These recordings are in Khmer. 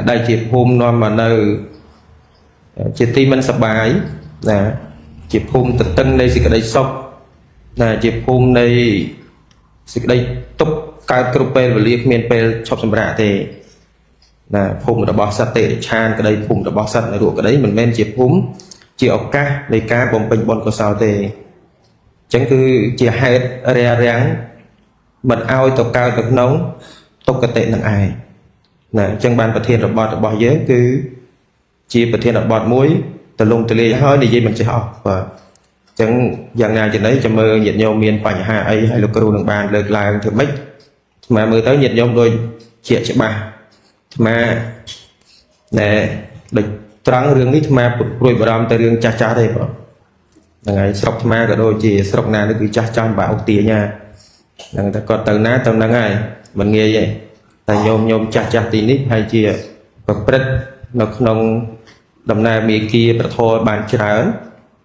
đại chỉ hôm nó mà nơi chỉ ti mình sập bài nè chỉ hôm tận tân đây cái đây sốc nè chỉ hôm đây cái đây tốc cao cướp pel và liệt miền pel chọc sầm rạ thì nè hôm đã bỏ sát tệ chan cái đây hôm đã bỏ sát này ruột cái đấy mình men chỉ hôm chỉ ốc cá đây cá bom pin bom có sao thì chẳng cứ chỉ hai rea ráng bật ao tộc cao tộc nóng tộc cái tệ nặng ai nè chẳng banประเทศเราบอดเยอะคือchỉประเทศเราบอดมุ้ยแต่ลงทะเลhơi thì gì mình sẽ học và chẳng dạng nào trên đấy cho mơ nhiệt nhau miền phải hai ấy hay là kêu đường bàn lược lại thì mấy mà mơ tới nhiệt nhau đôi chuyện sẽ bà mà nè địch trắng rương ít mà rồi vào đam tới rương cha cha đây bỏ ngày sọc ma cả đôi chỉ sọc nào nó cứ cha cha bảo tía nha người ta còn từ ná tầm nắng ngày mình nghe vậy tại nhôm cha cha tí nít hay chia và bật nó không đầm na mi kia bật thôi bàn cháo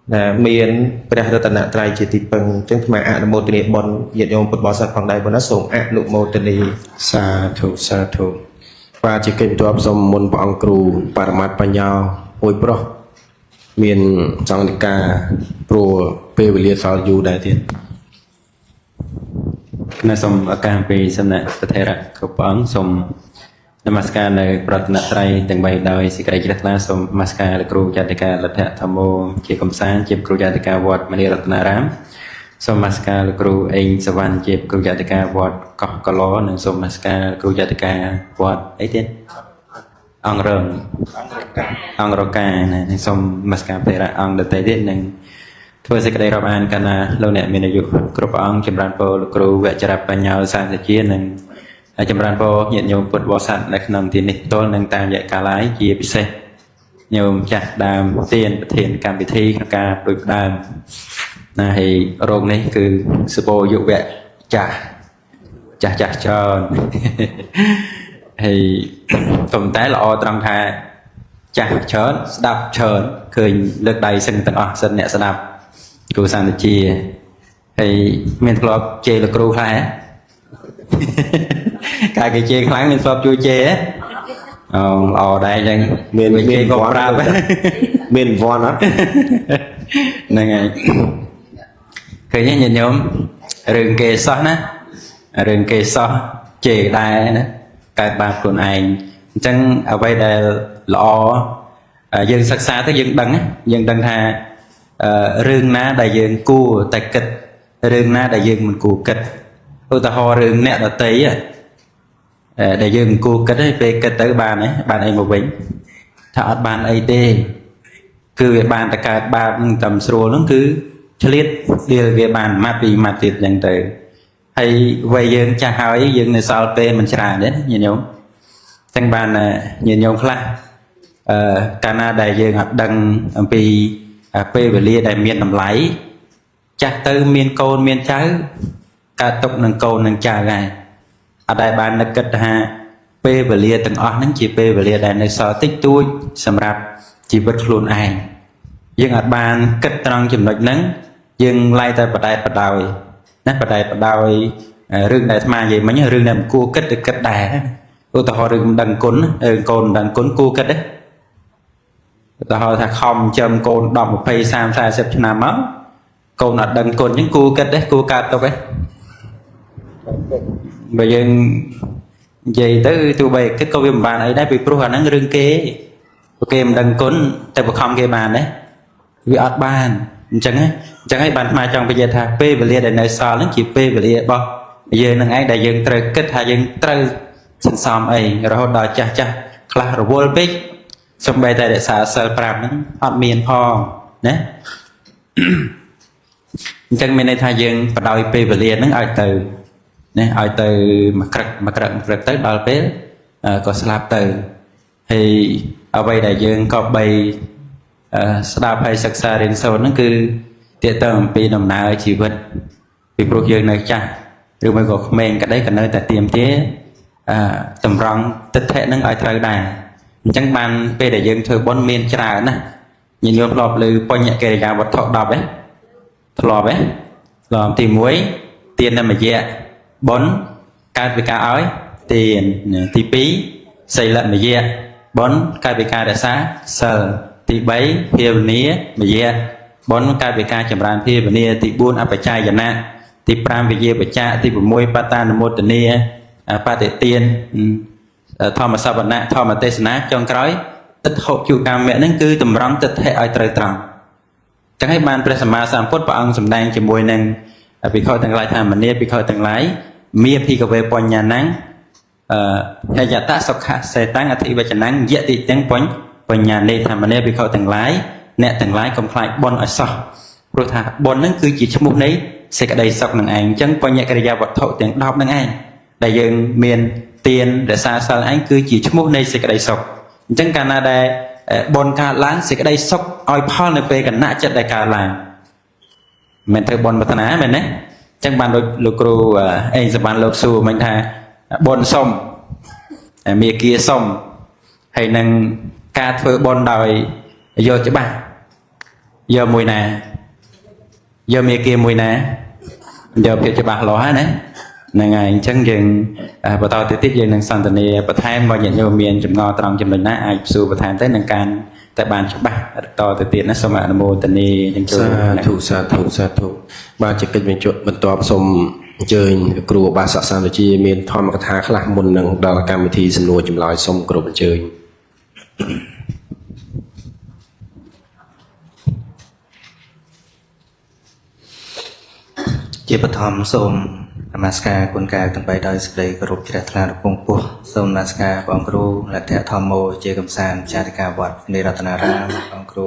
là miền bây giờ tận nãy trai chỉ tìm bằng chân mà ăn một tệp bòn nhiệt nhôm bật bò sạch phòng đây bữa nó xuống ăn nụ một tệp sa thủ và chỉ cần tôi áp dụng môn bóng cừu paramat bánh nhau ôi bro miền trong cả pro pe về liệt sao du đại thiên nó xong ở cam về xem này có thể là có bóng xong Namaskar này bật nát trai từng bài đời sĩ cái chất lá xong Namaskar là kêu gia đình là thệ tham mô chỉ công sản chỉ kêu gia đình vọt mà đi rất là rám xong Namaskar là kêu anh Savan chỉ kêu gia đình vọt cọc cỏ ló nên xong Namaskar kêu gia đình vọt ấy thế ông rừng ông rô ca này xong Namaskar về ra ông được thấy thế nên thôi sẽ cái đây robot anh kana lâu nè mình được group ông chấm ran po là kêu vẽ chả đáp nhau sang sẽ chia nên chấm ran po nhận nhiều bột bò sạch để nằm thì nít tôi nâng tam dạy cá lái chia bị xe nhiều chặt đàm tiền thiện cam bị thi ca đôi đàm này rồng này cứ support dụ vẽ chả cho thì tụm té là o trong thà chả chớn đạp chớn cười lực đầy sân tận sân nhẹ sân đạp cứ sang được chia thì mình club chơi là kêu khai cái chê khoáng mình phập chui chê á lò đây chẳng miền vòn ra miền vòn á này ngày khởi nhé nhìn nhóm rừng kề xóa ná rừng kề xóa chê đai á cái ba con anh chẳng ở đây là lọ dân sắc xa tới dân đăng á dân đăng hà rừng ná đại dân cua tại kịch rừng ná đại dân mình cua kịch tôi ta ho rừng nè là tí à để dừng cô kết về kết tới bàn ấy một bình thọ bàn ấy tê cứ bàn tất cả bàn tầm số nó cứ cho liệt điều về bàn mát vì mát tiệt dần từ hay vậy dừng cha hỏi dừng này sau tê mình trả đến nhìn nhau thanh bàn nhìn nhau khác Canada dừng học đăng vì về lia đại miền nằm lái chắc tới miền côn miền trái cả tộc nâng côn nâng trà gai ở đây bạn đã kết ha p và lia từng óc nâng chỉ p và lia đại nơi so tích tôi sầm rạp chỉ bất luôn ai nhưng ở bàn kết trong chừng nội nắng nhưng lai ta bật đòi nát bật đòi rừng đại mà vậy mấy rừng làm cua kết được kết đà tôi ta họ rừng đằng côn đằng côn cua kết đấy ta họ thà không châm côn đọc một phay sam sai xếp cho nam máu côn ở đằng côn những cua kết đấy cua cát đâu đấy bây giờ vậy tới tụi bay cái câu viên bàn ấy đã bị pro nó rừng kế ok mình đừng cuốn tại một không cái bàn đấy vì ở bàn chẳng ấy bàn mà trong bây giờ thà p và lia để nơi so nó chỉ p và lia bao bây giờ năng ấy đại dương trời kết hai dương trời sẵn sàng ấy rồi đòi cha là rồi vô bích xong bây giờ để xả sờ pram nó hot miền ho đấy chẳng mình này thay dương và đòi p và lia nó ở từ nè ở từ mặt rực tới bao bếp có slap từ thì ở đây đại dương có bay slap hay sắc xa đến sau nó cứ tiện tầm vì nằm nào chỉ vật vì pro dương này cha rồi mới có comment cái đấy cả nơi tại tiệm chế tầm rong tích hệ nó ở trời đà chẳng ban về đại dương thôi bon miền trà nè nhìn vô lọp lư coi nhẹ kề gà vật thọ đọc ấy lọp ấy lọp thì muối tiền là mà dẹ bốn cái với cả áo tiền thì phí xây lận mà dẹ 4កាយវិការរក្សាសិលទី3ភាវនាមយៈ4កាយវិការចម្រើនភាវនាទី4អបច្ច័យណៈទី5វិយាបច្ចៈទី6បតានុមោទនាបតិទានធម្មសវណៈធម្មទេសនាចុងក្រោយទិដ្ឋុជុកម្មៈហ្នឹងគឺតម្រង់ទិដ្ឋិឲ្យត្រូវត្រង់ចឹងហើយបានព្រះសម្មាសម្ពុទ្ធព្រះអង្គសម្ដែងជាមួយនឹងភិក្ខុទាំងឡាយថាមនាភិក្ខុទាំងឡាយមាភិក្ខវេបញ្ញណੰហេយតសុខសេតាំងអធិវចនੰយតិទាំងបញ្ញានេថាមនាភិក្ខុទាំងឡាយអ្នកទាំងឡាយកុំខ្លាចបុណ្យឲ្យសោះព្រោះថាបុណ្យហ្នឹងគឺជាឈ្មោះនៃសេចក្តីសុខនឹងឯងអញ្ចឹងបញ្ញកិរិយាវត្ថុទាំង10នឹងឯងដែលយើងមានទានរក្សាសិលឯងគឺជាឈ្មោះនៃសេចក្តីសុខអញ្ចឹងកាលណាដែលបុណ្យកើតឡើងសេចក្តីសុខឲ្យផលនៅពេលគណៈចិត្តដែលកើតឡើងមិនត្រូវបុណ្យប្រាថ្នាមែនទេអញ្ចឹងបានលោកគ្រូអេងសបានលោកសួរមិញថាបុណ្យសុំមេគាសុំហើយនឹងការធ្វើបុណ្យដោយយកច្បាស់យកមួយណាយកមេគាមួយណាយកភាពច្បាស់លាស់ណាហ្នឹងហើយអញ្ចឹងយើងបន្តទៅទៀតយើងនឹងសន្ទនាបន្ថែមមកញាតិញោមមានចម្ងល់ត្រង់ចំណុចណាអាចសួរបន្ថែមទៅនឹងការតែបានច្បាស់តទៅទៀតណាសូមអនុមោទនាទាំងចូលសាធុបាទជាកិច្ចបញ្ចុះបន្ទាប់សូមអញ្ជើញគ្រូឧបាសកសាមជាមានធម្មកថាខ្លះមុននឹងដល់កម្មវិធីសំណួរចម្លើយសូមគោរពអញ្ជើញជាបឋមសូមនមស្ការគុណការទាំង3ដោយសេចក្តីគោរពជ្រះថ្លាដល់ពងពោះសូមនមស្ការបងគ្រូលទ្ធធម្មោជាកំសាន្តចារិកាវត្តនៃរតនារាមបងគ្រូ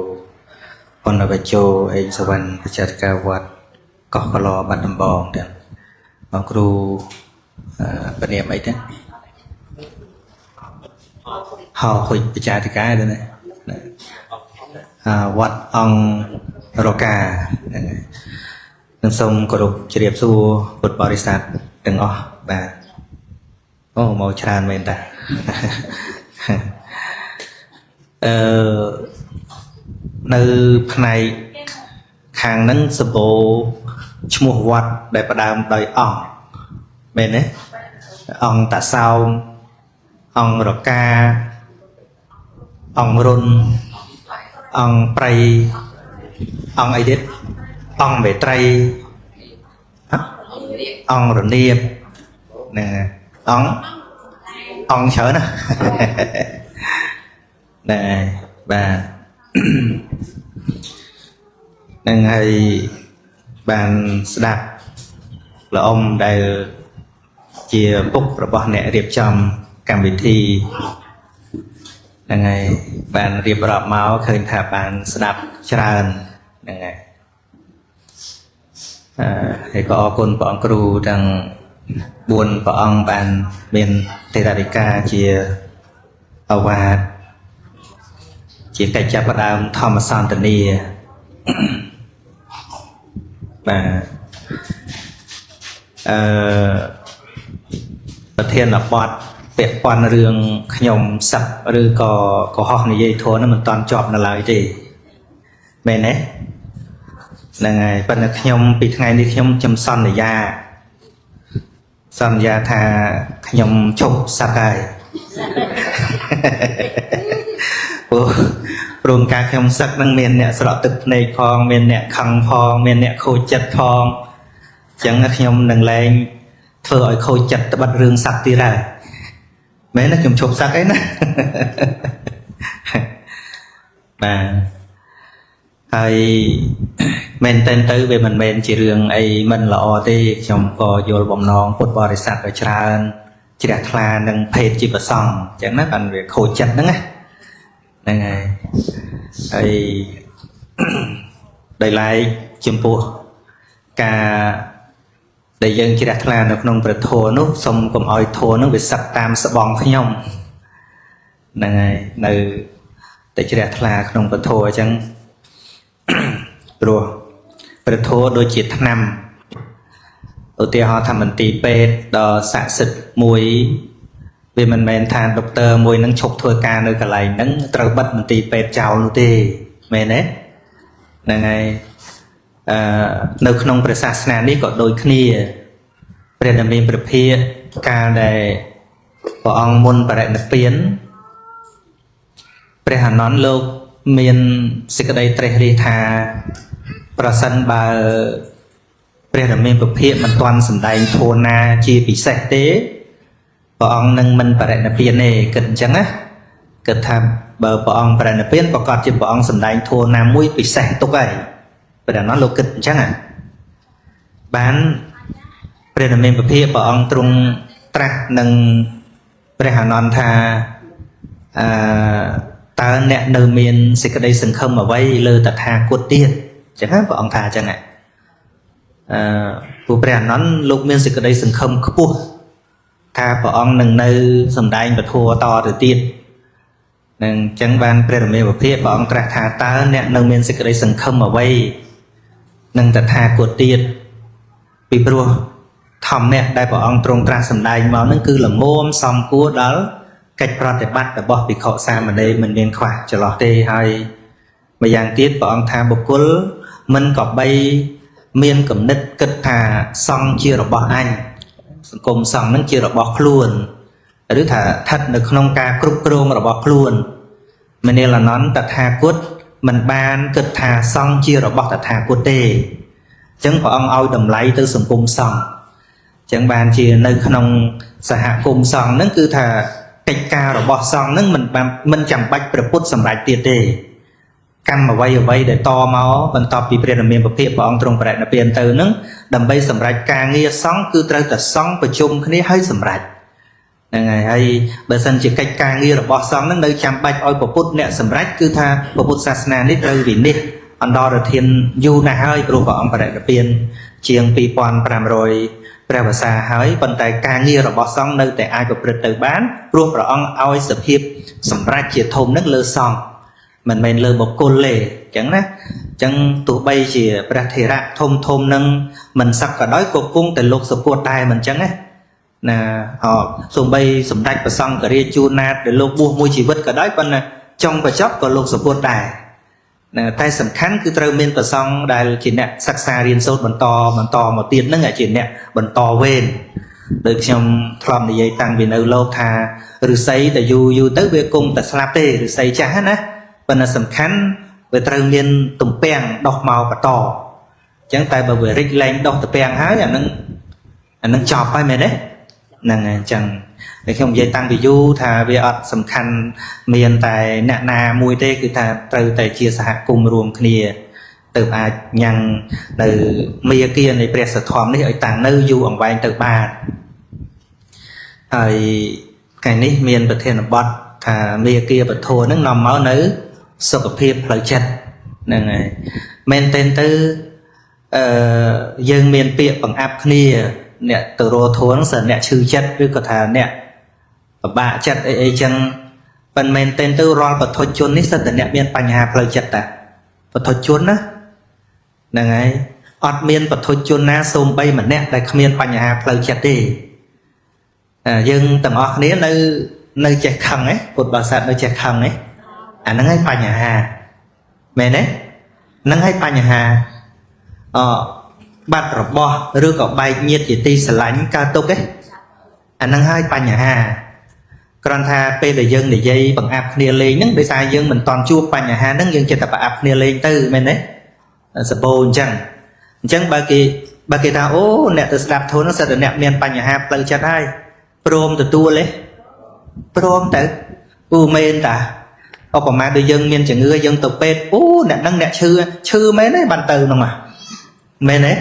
ប៉ុណ្ណវិជោអេងសវណ្ណចារិកាវត្តកោះកឡបាត់ដំបងទាំងបងគ្រូបញ្ញាអីទេហៅហុចបច្ចាតិកាទេណាវត្តអង្គរកានឹងសូមគោរពជ្រាបសួរពុទ្ធបរិស័ទទាំងអស់បាទអូមកច្រើនមែនតានៅផ្នែកខាងហ្នឹងសម្បូរឈ្មោះវត្តដែលផ្ដើមដោយអង្គមែនទេអង្គតាសោមអង្គរកាអង្គរុនអង្គប្រៃអង្គអីទៀតអង្គមេត្រីអង្គរនៀបណាអង្គច្រើនណាណែបាទនឹងហើយបានស្ដាប់លោកអ៊ំដែលជាពុករបស់អ្នករៀបចំកម្មវិធីហ្នឹងហើយបានរៀបរាប់មកឃើញថាបានស្ដាប់ច្រើនហ្នឹងហើយហើយក៏អរគុណព្រះអង្គគ្រូទាំង4ព្រះអង្គបានមានទេរាធិការជាអវាទជាកិច្ចចាប់ផ្ដើមធម្មសន្ទនាបាទប្រធានបទពាក់ព័ន្ធរឿងខ្ញុំសឹកឬក៏កុហកនិយាយធម៌នោះមិនតាន់ជាប់នៅឡើយទេមែនទេហ្នឹងហើយប៉ុន្តែខ្ញុំពីថ្ងៃនេះខ្ញុំសន្យាថាខ្ញុំជប់សឹកហើយព្រមការខ្ញុំសឹកនឹងមានអ្នកស្រក់ទឹកភ្នែកផងមានអ្នកខឹងផងមានអ្នកខូចចិត្តផងអញ្ចឹងខ្ញុំនឹងលែងធ្វើឲ្យខូចចិត្តត្បិតរឿងសឹកទៀតហើយមែនទេខ្ញុំជប់សឹកអីណាបាទហើយមែនទៅវាមិនមែនជារឿងអីមិនល្អទេខ្ញុំក៏យល់បំណងពុទ្ធបរិស័ទក៏ច្រើនជ្រះថ្លានឹងភេទជាប្រសង់អញ្ចឹងណាបានវាខូចចិត្តហ្នឹងណាហ្នឹងហើយហើយដោយឡែកចំពោះការដែលយើងជ្រះថ្លានៅក្នុងព្រះធម៌នោះសូមកុំឲ្យធម៌នោះវាសឹកតាមស្បងខ្ញុំហ្នឹងហើយនៅតែជ្រះថ្លាក្នុងព្រះធម៌អញ្ចឹងព្រោះព្រះធម៌ដូចជាថ្នាំឧទាហរណ៍ថាមន្ទីរពេទ្យដ៏ស័ក្តិសិទ្ធិមួយវាមិនមែនថាដុកទ័រមួយនឹងឈប់ធ្វើការនៅកន្លែងហ្នឹងត្រូវបិទមន្ទីរពេទ្យចោលនោះទេមែនទេហ្នឹងហើយនៅក្នុងព្រះសាសនានេះក៏ដូចគ្នាព្រះនាមព្រះភិក្ខកាលដែលព្រះអង្គមុនបរិនិព្វាន ព្រះអានន្ទលោកមានសេចក្តីត្រេះរិះថាប្រសិនបើព្រះរាមាភិភាពមិនទាន់សម្ដែងធម៌ណាជាពិសេសទេព្រះអង្គនឹងមិនបរិនិព្វានទេគិតអញ្ចឹងណាគិតថាបើព្រះអង្គបរិនិព្វានប្រកាសជាព្រះអង្គសម្ដែងធម៌ណាមួយពិសេសទុកហើយព្រះអានន្ទលោកគិតអញ្ចឹងណាបានព្រះរាមាភិភាពព្រះអង្គទ្រង់ត្រាស់នឹងព្រះអានន្ទថាតើអ្នកនៅមានសេចក្តីសង្ឃឹមអ្វីលើតថាគតទៀតអញ្ចឹងព្រះអង្គថាអញ្ចឹងពួកព្រះអានន្ទលោកមានសេចក្តីសង្ឃឹមខ្ពស់ថាព្រះអង្គនឹងនៅសម្ដែងពធតទៅទៀតនឹងអញ្ចឹងបានព្រះរាមាភិភាពព្រះអង្គត្រាស់ថាតើអ្នកនៅមានសេចក្តីសង្ឃឹមអ្វីនឹងតថាគតទៀតពីព្រោះធម្មៈដែលព្រះអង្គទ្រង់ត្រាស់សម្ដែងមកនឹងគឺល្មមសំគួរដល់កិច្ចប្រតិបត្តិរបស់ភិក្ខុសាមណេរមិនមានខ្វះចន្លោះទេហើយម្យ៉ាងទៀតព្រះអង្គថាបុគ្គលមិនក៏បីមានគំនិតគិតថាសង្ឃជារបស់អញសង្គមសង្ឃនឹងជារបស់ខ្លួនឬថាស្ថិតនៅក្នុងការគ្រប់គ្រងរបស់ខ្លួនមនាលអនន្តតថាគតមិនបានគិតថាសង្ឃជារបស់តថាគតទេអញ្ចឹងព្រះអង្គឲ្យតម្លៃទៅសង្គមសង្ឃអញ្ចឹងបានជានៅក្នុងសហគមន៍សង្ឃហ្នឹងគឺថាកិច្ចការរបស់សង្ឃហ្នឹងមិនចាំបាច់ព្រះពុទ្ធសម្រេចទៀតទេកម្មអ្វីដែលតមកបន្ទាប់ពីព្រះរាមាភិភាពព្រះអង្គទ្រង់បរិនិព្វានទៅហ្នឹងដើម្បីសម្រេចការងារសង្ឃគឺត្រូវតែសង្ឃប្រជុំគ្នាឲ្យសម្រេចហ្នឹងហើយបើសិនជាកិច្ចការងាររបស់សង្ឃហ្នឹងនៅចាំបាច់ឲ្យព្រះពុទ្ធអ្នកសម្រេចគឺថាព្រះពុទ្ធសាសនានេះត្រូវវិនិច្ឆ័យអន្តរធានយូរណាស់ហើយព្រោះព្រះអង្គបរិនិព្វានជាង2500ព្រះវស្សាហើយប៉ុន្តែការងាររបស់សង្ឃនៅតែអាចប្រព្រឹត្តទៅបានព្រោះព្រះអង្គឲ្យសភាពសម្រេចជាធំនឹងលើសង្ឃមិនមែនលើបុគ្គលទេអញ្ចឹងណាអញ្ចឹងទោះបីជាព្រះថេរៈធំនឹងមិនសឹកក៏ដោយក៏គង់តែលោកសុគតដែរមិនអញ្ចឹងណាសូម្បីសម្ដេចព្រះសង្ឃរាជជួនណាតដែលលោកបួសមួយជីវិតក៏ដោយប៉ុន្តែចុងបញ្ចប់ក៏លោកសុគតដែរតែសំខាន់គឺត្រូវមានប្រសង់ដែលជាអ្នកសិក្សារៀនសូត្របន្តមកទៀតហ្នឹងជាអ្នកបន្តវេនដោយខ្ញុំធ្លាប់និយាយតាំងពីនៅលោកថាឫស្សីតែយូរទៅវាគង់តែស្លាប់ទេឫស្សីចាស់ណាប៉ុន្តែសំខាន់វាត្រូវមានទំពាំងដោះមកបន្តអញ្ចឹងតែបើវារិចលែងដោះទំពាំងហើយអានឹងចប់ហើយមែនទេហ្នឹងហើយអញ្ចឹងតែខ្ញុំនិយាយតាំងពីយូរថាវាអត់សំខាន់មានតែអ្នកណាមួយទេគឺថាត្រូវតែជាសហគមន៍រួមគ្នាទៅអាចញ៉ាំងនៅមេគានៃព្រះសទ្ធម្មនេះឲ្យតាំងនៅយូរអង្វែងទៅបានហើយថ្ងៃនេះមានប្រធានបទថាមេគាពធហ្នឹងនាំមកនៅសុខភាពផ្លូវចិត្តហ្នឹងហើយមែនទែនទៅយើងមានពាក្យបង្អាប់គ្នាអ្នកទៅរកធួនសិនអ្នកឈឺចិត្តឬក៏ថាអ្នកពិបាកចិត្តអីចឹងប៉ុន្តែមែនទែនទៅរាល់បទជននេះសិតតែអ្នកមានបញ្ហាផ្លូវចិត្តតាបទជនណាហ្នឹងហើយអត់មានបទជនណាសូម្បីម្នាក់ដែលគ្មានបញ្ហាផ្លូវចិត្តទេយើងទាំងអស់គ្នានៅចេះខឹងពុទ្ធបរិស័ទនៅចេះខឹងអាហ្នឹងហើយបញ្ហាមែនទេហ្នឹងហើយបញ្ហាបាត់របស់ឬក៏បែកញាតិជាទីស្រឡាញ់កើតទុកអាហ្នឹងហើយបញ្ហាគ្រាន់ថាពេលដែលយើងនិយាយបង្អាប់គ្នាលេងហ្នឹងដោយសារយើងមិនតន់ជួបបញ្ហាហ្នឹងយើងចិត្តតែបង្អាប់គ្នាលេងទៅមែនទេសបោអញ្ចឹងបើគេថាអូអ្នកទៅស្ដាប់ធម៌ហ្នឹងសិតតែអ្នកមានបញ្ហាផ្លូវចិត្តហើយព្រមទទួលព្រមទៅមែនតាឧបមាដូចយើងមានជំងឺយើងទៅពេទ្យអ្នកហ្នឹងអ្នកឈឺមែនទេបានទៅហ្នឹងមែនទេ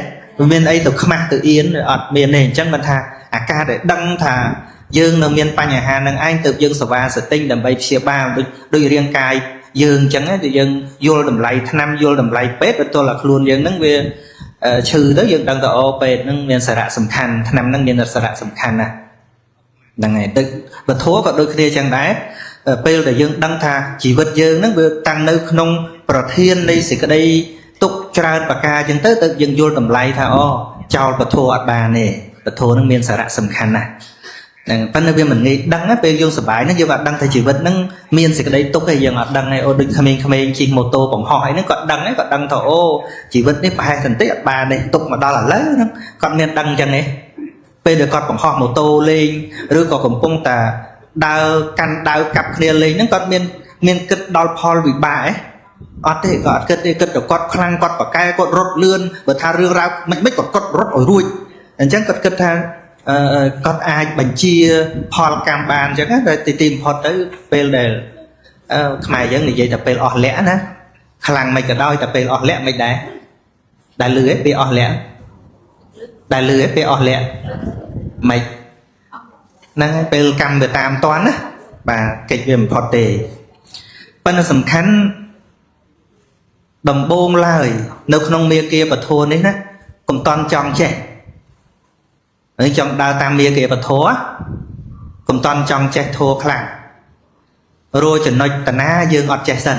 មានអីទៅខ្មាស់ទៅអៀនអត់មានទេអញ្ចឹងមិនថាអាការដែលដឹងថាយើងនៅមានបញ្ហានឹងឯងទៅយើងសេវាសតិញដើម្បីព្យាបាលដូចរាងកាយយើងអញ្ចឹងទៅយើងយល់តម្លៃថ្នាំយល់តម្លៃពេទ្យបន្ទាល់តែខ្លួនយើងហ្នឹងវាឈឺទៅយើងដឹងថាអូពេទ្យហ្នឹងមានសារៈសំខាន់ថ្នាំហ្នឹងមានសារៈសំខាន់ណាស់ហ្នឹងហើយទឹកវត្ថុក៏ដូចគ្នាអញ្ចឹងដែរពេលដែលយើងដឹងថាជីវិតយើងហ្នឹងវាតាំងនៅក្នុងប្រធាននៃសេចក្តីទុកច្រើនប្រការអញ្ចឹងទៅយើងយល់តម្លៃថាចោលវត្ថុអត់បានទេវត្ថុហ្នឹងមានសារៈសំខាន់ណាស់ហ្នឹងប៉ុន្តែវាមិនងាយដឹងណាពេលយើងសប្បាយហ្នឹងយើងអត់ដឹងថាជីវិតហ្នឹងមានសេចក្តីទុកឯងយើងអត់ដឹងឯងដូចក្មេងៗជិះម៉ូតូបង្ហោះអីហ្នឹងគាត់ដឹងថាជីវិតនេះប្រហែលបន្តិចអត់បានទេទុកមកដល់ឥឡូវហ្នឹងគាត់មានដឹងអញ្ចឹងឯងពេលដែលគាត់បង្ហោះម៉ូតូលេងឬក៏កំពុងតែដើរកាន់ដាវកាប់គ្នាលេងហ្នឹងគាត់មាន miền cất đào phò bị bại ở thế có cất được cọt khăn cọt bạc cái cọt rốt lươn bờ tha rương rau mình mấy cọt rốt ở ruồi anh chẳng cất tha cọt ai bánh chia phò cam bàn chẳng á thì tìm phò tới pel để mày giống như vậy tập pel ọt lẽ nè khăn mày cả đôi tập pel ọt lẽ mày đại lưới pel ọt lẽ đại lưới pel ọt lẽ mày năng pel cam về tam toán á và kịch về một phật đề bên sầm khánh đồng bông lời nếu không mía kia và thua đấy nè cùng toàn chọn trẻ ở trong đào tam mía kia và thua cùng toàn chọn trẻ thua khlang rồi chỉ nói tận á dương ọt trẻ sần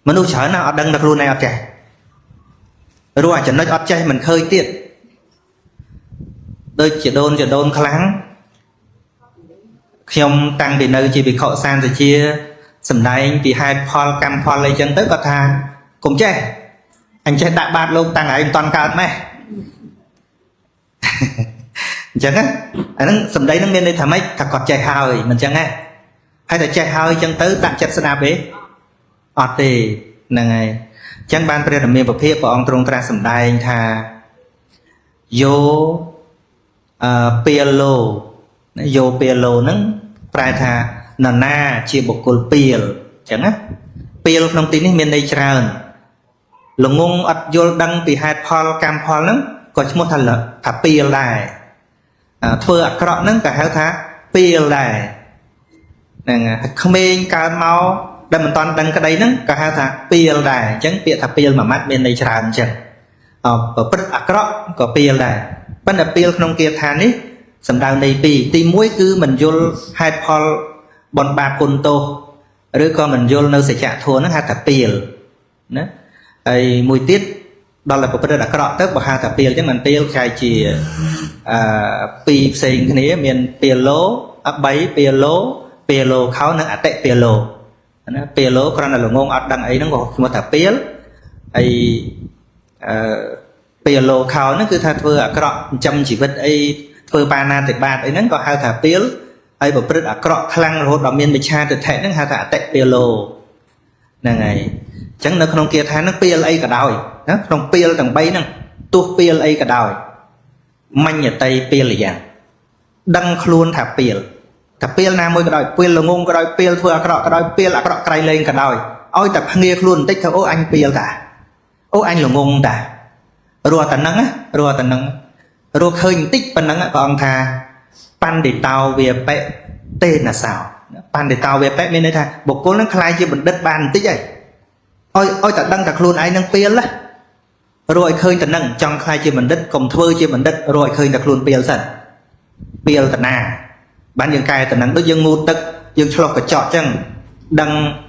mà nuôi chở nào ọt đăng được luôn này ọt trẻ rồi chỉ nói ọt trẻ mình khơi tiện đôi chỉ đôn kháng khi ông tăng thì nơi chỉ bị khổ san rồi chia sầm đây thì hai Paul cam Paul lấy chân tới có thà cùng chơi anh chơi đại bát luôn tăng anh toàn cả này chẳng á anh sầm đây nó nên đây thằng mấy thằng còn chơi hơi mình chẳng á hay là chơi hơi chân tới đặt chất sna bế ọt thì này chẳng ban pre làm miền bậc phía của ông trong tra sầm đây thà vô PLO vô PLO nắng prai tha na chia bọc cột PL chẳng á PL trong tin này miền đây tràn lồng ngông ắt vô đăng bị hai Paul cam Paul nắng có một thằng là thà PL lại thưa cọ nắng cả hai thà PL lại nè không bên cả máu đâm mình toàn đăng cái đây nắng cả hai thà PL lại chẳng biệt thà PL mà mắt miền đây tràn chẳng ở bất cọ có PL lại ban đầu PL trong kia than ấy sầm đào này thì mỗi cứ mình vô hai Paul bọn bà côn tô rồi con mình vô nơi sẽ trả thua nó hai thập piel đó ai mùi tiết đó là một cái đã cọ tới vào hai thập piel chứ mình piel khai chỉ pi xây cái này miền pielo bấy pielo kháo nó tệ pielo còn là ngôn ở đằng ấy nó có một thập piel ai pielo kháo nó cứ thay vừa cọ chăm chỉ vật ấy vừa ba na thì ba ấy nó có hai thập piel ai bảo bứt cọ khăng rồi đào miên bị cha từ thẹn nó hai thả tệ pielo này chẳng nó không kia thái nó piel ấy cả đôi đó không piel tầng bay nè tu piel ấy cả đôi manh ở tây piel là dạng đăng luôn thả piel nam mới cả đôi piel là ngôn cả đôi piel vừa cả đôi piel là cọ cày lên cả đôi ôi tập nghe luôn tích theo ô anh piel cả ô anh là ngôn cả rồi tận năng rồi khơi tích phần năng còn thà pan để tàu về bệ tên là sao pan để tàu về bệ bên đây thà bộ cố nó khai chưa mình đất bàn tích vậy ôi ta đăng đặt luôn ai năng piel á rồi khơi tận năng trong khai chưa mình đất cùng thưa chưa mình đất rồi khơi đặt luôn piel sẵn piel tận à bán những cái tận năng đối dân ngu tức dân cho cái chọt chăng đăng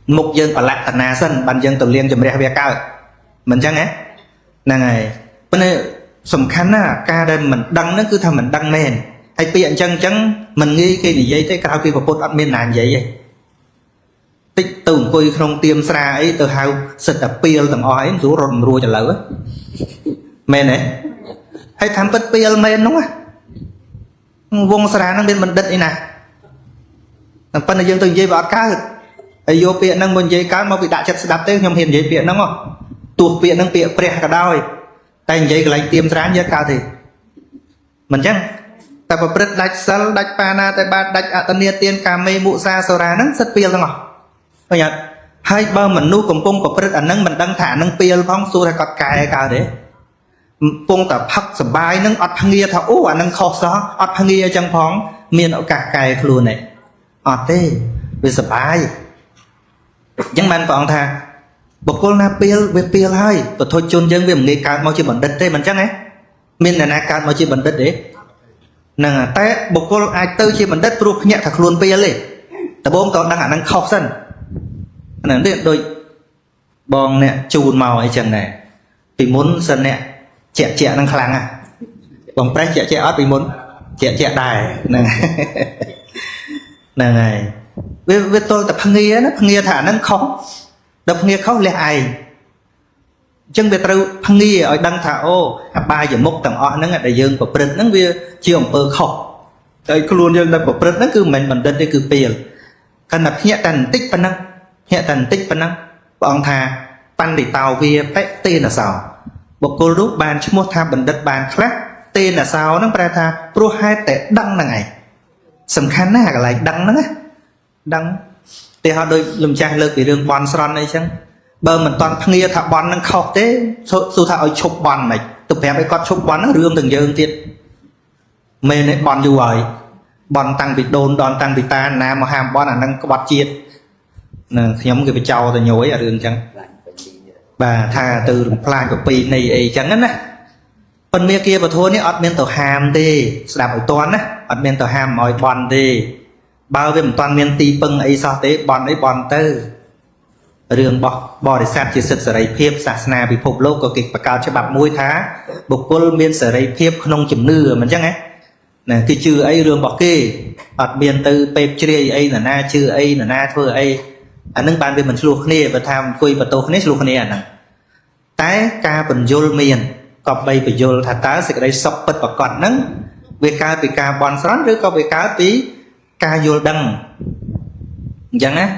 mục dân ở lại tận à sân bàn dân tự liên cho mình về cao mình chăng á này bên đây sầm khăn á ca đây mình đăng nó cứ thằng mình đăng lên hay bây giờ chẳng mình nghĩ cái gì vậy thế cao kia của ăn miên làm vậy tích từng coi không tiêm xa ấy từ hao sệt tập piel tầm ói rủ rồn rùa cho lỡ men này hay tham bất piel men đúng không vung xa nó bên mình đất này nè phần này dân từng dây vào cá ấy vô piện năng mình dây cá mà bị đại chất đập tới nhom hiền dây piện đúng không tuột piện năng piện pre cả đôi tay dây cái lạnh tiêm xa với cao thì mình chắc ta phải bật đạch sal đạch pana tại ba đạch atania tiên cà mê mụ sa sora nắng rất piel không ạ nhật hai ba mình nuôi cùng pung của bật nắng mình đăng thả nắng piel phong su hay cọt cài cao đấy pung tập hắc sờ bài nắng ọt phăng thảo ú nắng khó xó ọt phăng trong phong miền ở cả cài luôn này ọt thế về sờ bài chẳng bạn còn thà bọc cô na piel về piel hay và thôi chôn dân về một nghề cao mau chỉ bẩn đất thế mình chắc ấy miền này na cao mau chỉ bẩn đất đấy nè té bọc cô ai tư chỉ mình đất ruột nhẹ thật luôn bây giờ lênแต่บงตอนđang năng khóc sân nè điện đôi bong nè chùn màu ấy chẳng này vì muốn sân nè trẻ năng khlang à bong press trẻ ót vì muốn trẻ đài nè này với tôi tập phăng nghe thả năng khóc đập nghe khóc lẹ ai chân về từ phăng nghe ở đăng thả ô ba giờ mốc tầng o nó đại dương của print nó về chiều bờ khóc đây cứ luôn dân đang của print nó cứ mình đất đây cứ piel khăn là hiện tần tích phân năng hiện tần tích phân năng bọn thà pan để tàu về pet tên là sao bộ cô lúc bàn chứ một tham bẩn đất bàn khác tên là sao nó ra tha pro hai tệ đăng là ngày sầm khăn á lại đăng nó đăng thì họ đôi lùm trai lực để đường bòn sòn này chăng bờ mình toàn nghe thả bòn năng khóc thế su thả ở chụp bòn này tụi bé phải có chụp bòn nó rương từng giờ tiệt mê này bòn dù rồi bòn tăng bị đồn đòn tăng bị ta nam mà ham bòn là năng có bọt chiết nhóm người bị trâu thì nhối ở đường chăng bà thà từ plan của pi này ấy chẳng á phần mía kia mà thôi ní ọt miên tàu hàm đi đạp ở toán á ọt miên tàu hàm mỏi bòn đi bao về một toàn miên ti pưng ấy sao thế bòn ấy bòn tư đường bò để sát chỉ sự sở đầy phép sạch na bị phục lô có kịch và cao cho bạc môi thá bục cô miên sở đầy phép không chìm nưa mà chắc ấy nè thì trừ ấy đường bọc kê ọt miên từ pep chê ấy là na trừ ấy là na thưa ấy anh nâng bàn về mình luộc nè và tham quỳ và tô nè luộc nè anh tái ca bình dôl miền có bay bình dôl thà tá sẽ đây sọc bật vào còn nắng về ca bòn sắn rồi có về cá tí ca dôl đằng chẳng á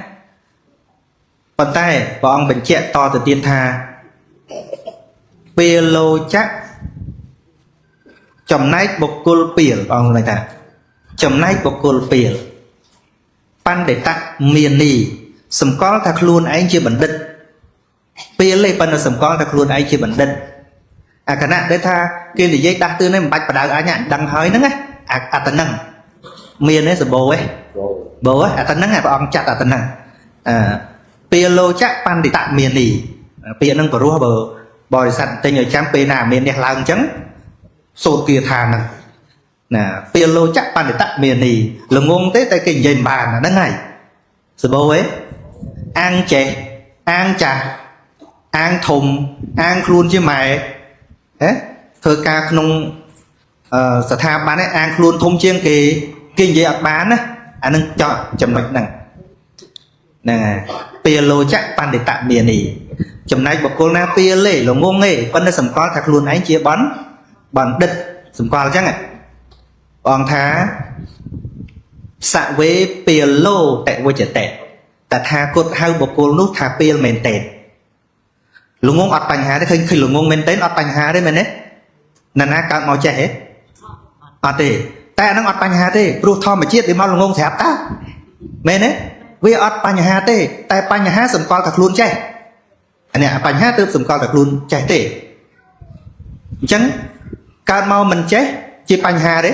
bàn tay và ông bình chẹt to từ tiên tha bê lô chắc chồng nách bọc côn biển ông này ta chồng nách bọc côn biển pan để tặng miền nì sầm có thật luôn anh chưa bẩn đứt bê lê pan là sầm có thật luôn anh chưa bẩn đứt à khả năng đấy tha kia thì dây đặt từ này bạch và đào á nhạn đằng hơi nữa á tận năng miền ấy sầm bồ ấy tận năng là ông chặt tận năng bê lô chắc pan để tặng miền nì bê năng của rùa bờ bòi sẵn tên người trang bê nào miền đẹp lang trắng sốt kia thàn nè bê lô chắc pan để tặng miền nì là ngôn tế tay kinh dây bàn là nó ngày sự bố ấy ăn chè ăn trà ăn thùng ăn luôn chứ mày thế thơ ca không sở tham bán ấy ăn luôn thông chiên kỳ kinh dây bán á anh nâng chọn chấm mạch nè nè bê lô chắc pan để tặng miền nì chấm này bọc cô na bê lê là ngôn nghề vẫn là sầm con thật luôn anh chia bắn bằng đứt sầm con chắc này còn thá xạ với bê lô tệ vô chợ tệแต่ทา cột ให้บกโลนุทาเปียลเมนเตนลุงงอดปัญหาได้เคยลุงงเมนเตนอดปัญหาได้ไหมเนี่ยนั่นนะการเอาใจเหรอตีแต่นั่งอดปัญหาตีรูทอมมาเชียดตีมาลุงงแสบตาเมนเนี่ยวิอดปัญหาตีแต่ปัญหาสมกอลกับลุนใจอันเนี้ยปัญหาเติมสมกอลกับลุนใจตีจังการเมามันใจจีปัญหาเด้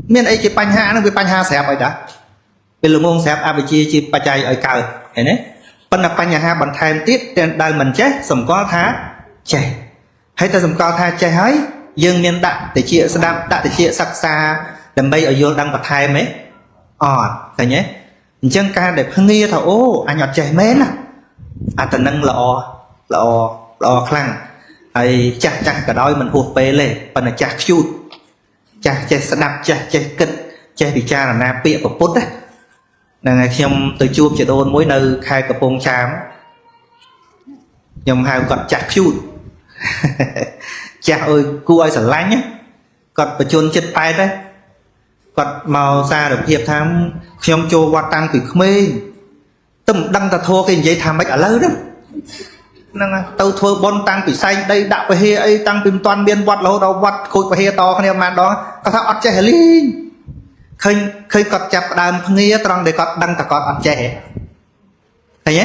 เมียนไอจีปัญหานั่นเป็นปัญหาแสบไปจ้ะเป็นลุงงแสบอาไปจีปัจจัยไอเก่าเห็นไหมปัญหาปัญหาบันเทิงติดได้มันใจสมกอลท้าใจให้แต่สมกอลท้าใจให้ยังเมียนดักแต่เชี่ยสดับดักแต่เชี่ยสักซาดำไปเอาโยนดังปัจจัยไหมอ๋อแต่เนี้ยจังการเด็กเงี้ยเถอะโอ้อันหยอดใจแม่น่ะอันแต่นั่งละอคลั่งไอ้จักกระดอยมันหัวเปเลยปัญหาจักชุดจักใจสดับจักใจกึศใจพิจารณาเปียกปุ๊ดนะนั่นไงยมตัวจูบจะโดนมวยเนอใครกระโปรงชามยมหายกอดจักชุดจักเอ้ยกูไอ้สันล้างเนี่ยกอดประชนจิตไปได้กอดเมาซาเดือบเพียบทั้งยมโจวัดตังติดเมย์ตึมดังตะโทกินใจทำไม่อะไรđóนั่นไงตัวทัวบนตังติดไซได้ดับไปเฮไอ้ตังปิมตอนเบียนวัดเราวัดคุยไปเฮต่อคะแนนมาดองก็ถ้าอัดใจเฮลิงเคยกดจับดามพงี้ตรังเด็กกดดังแต่กดอัดใจเห็นไหม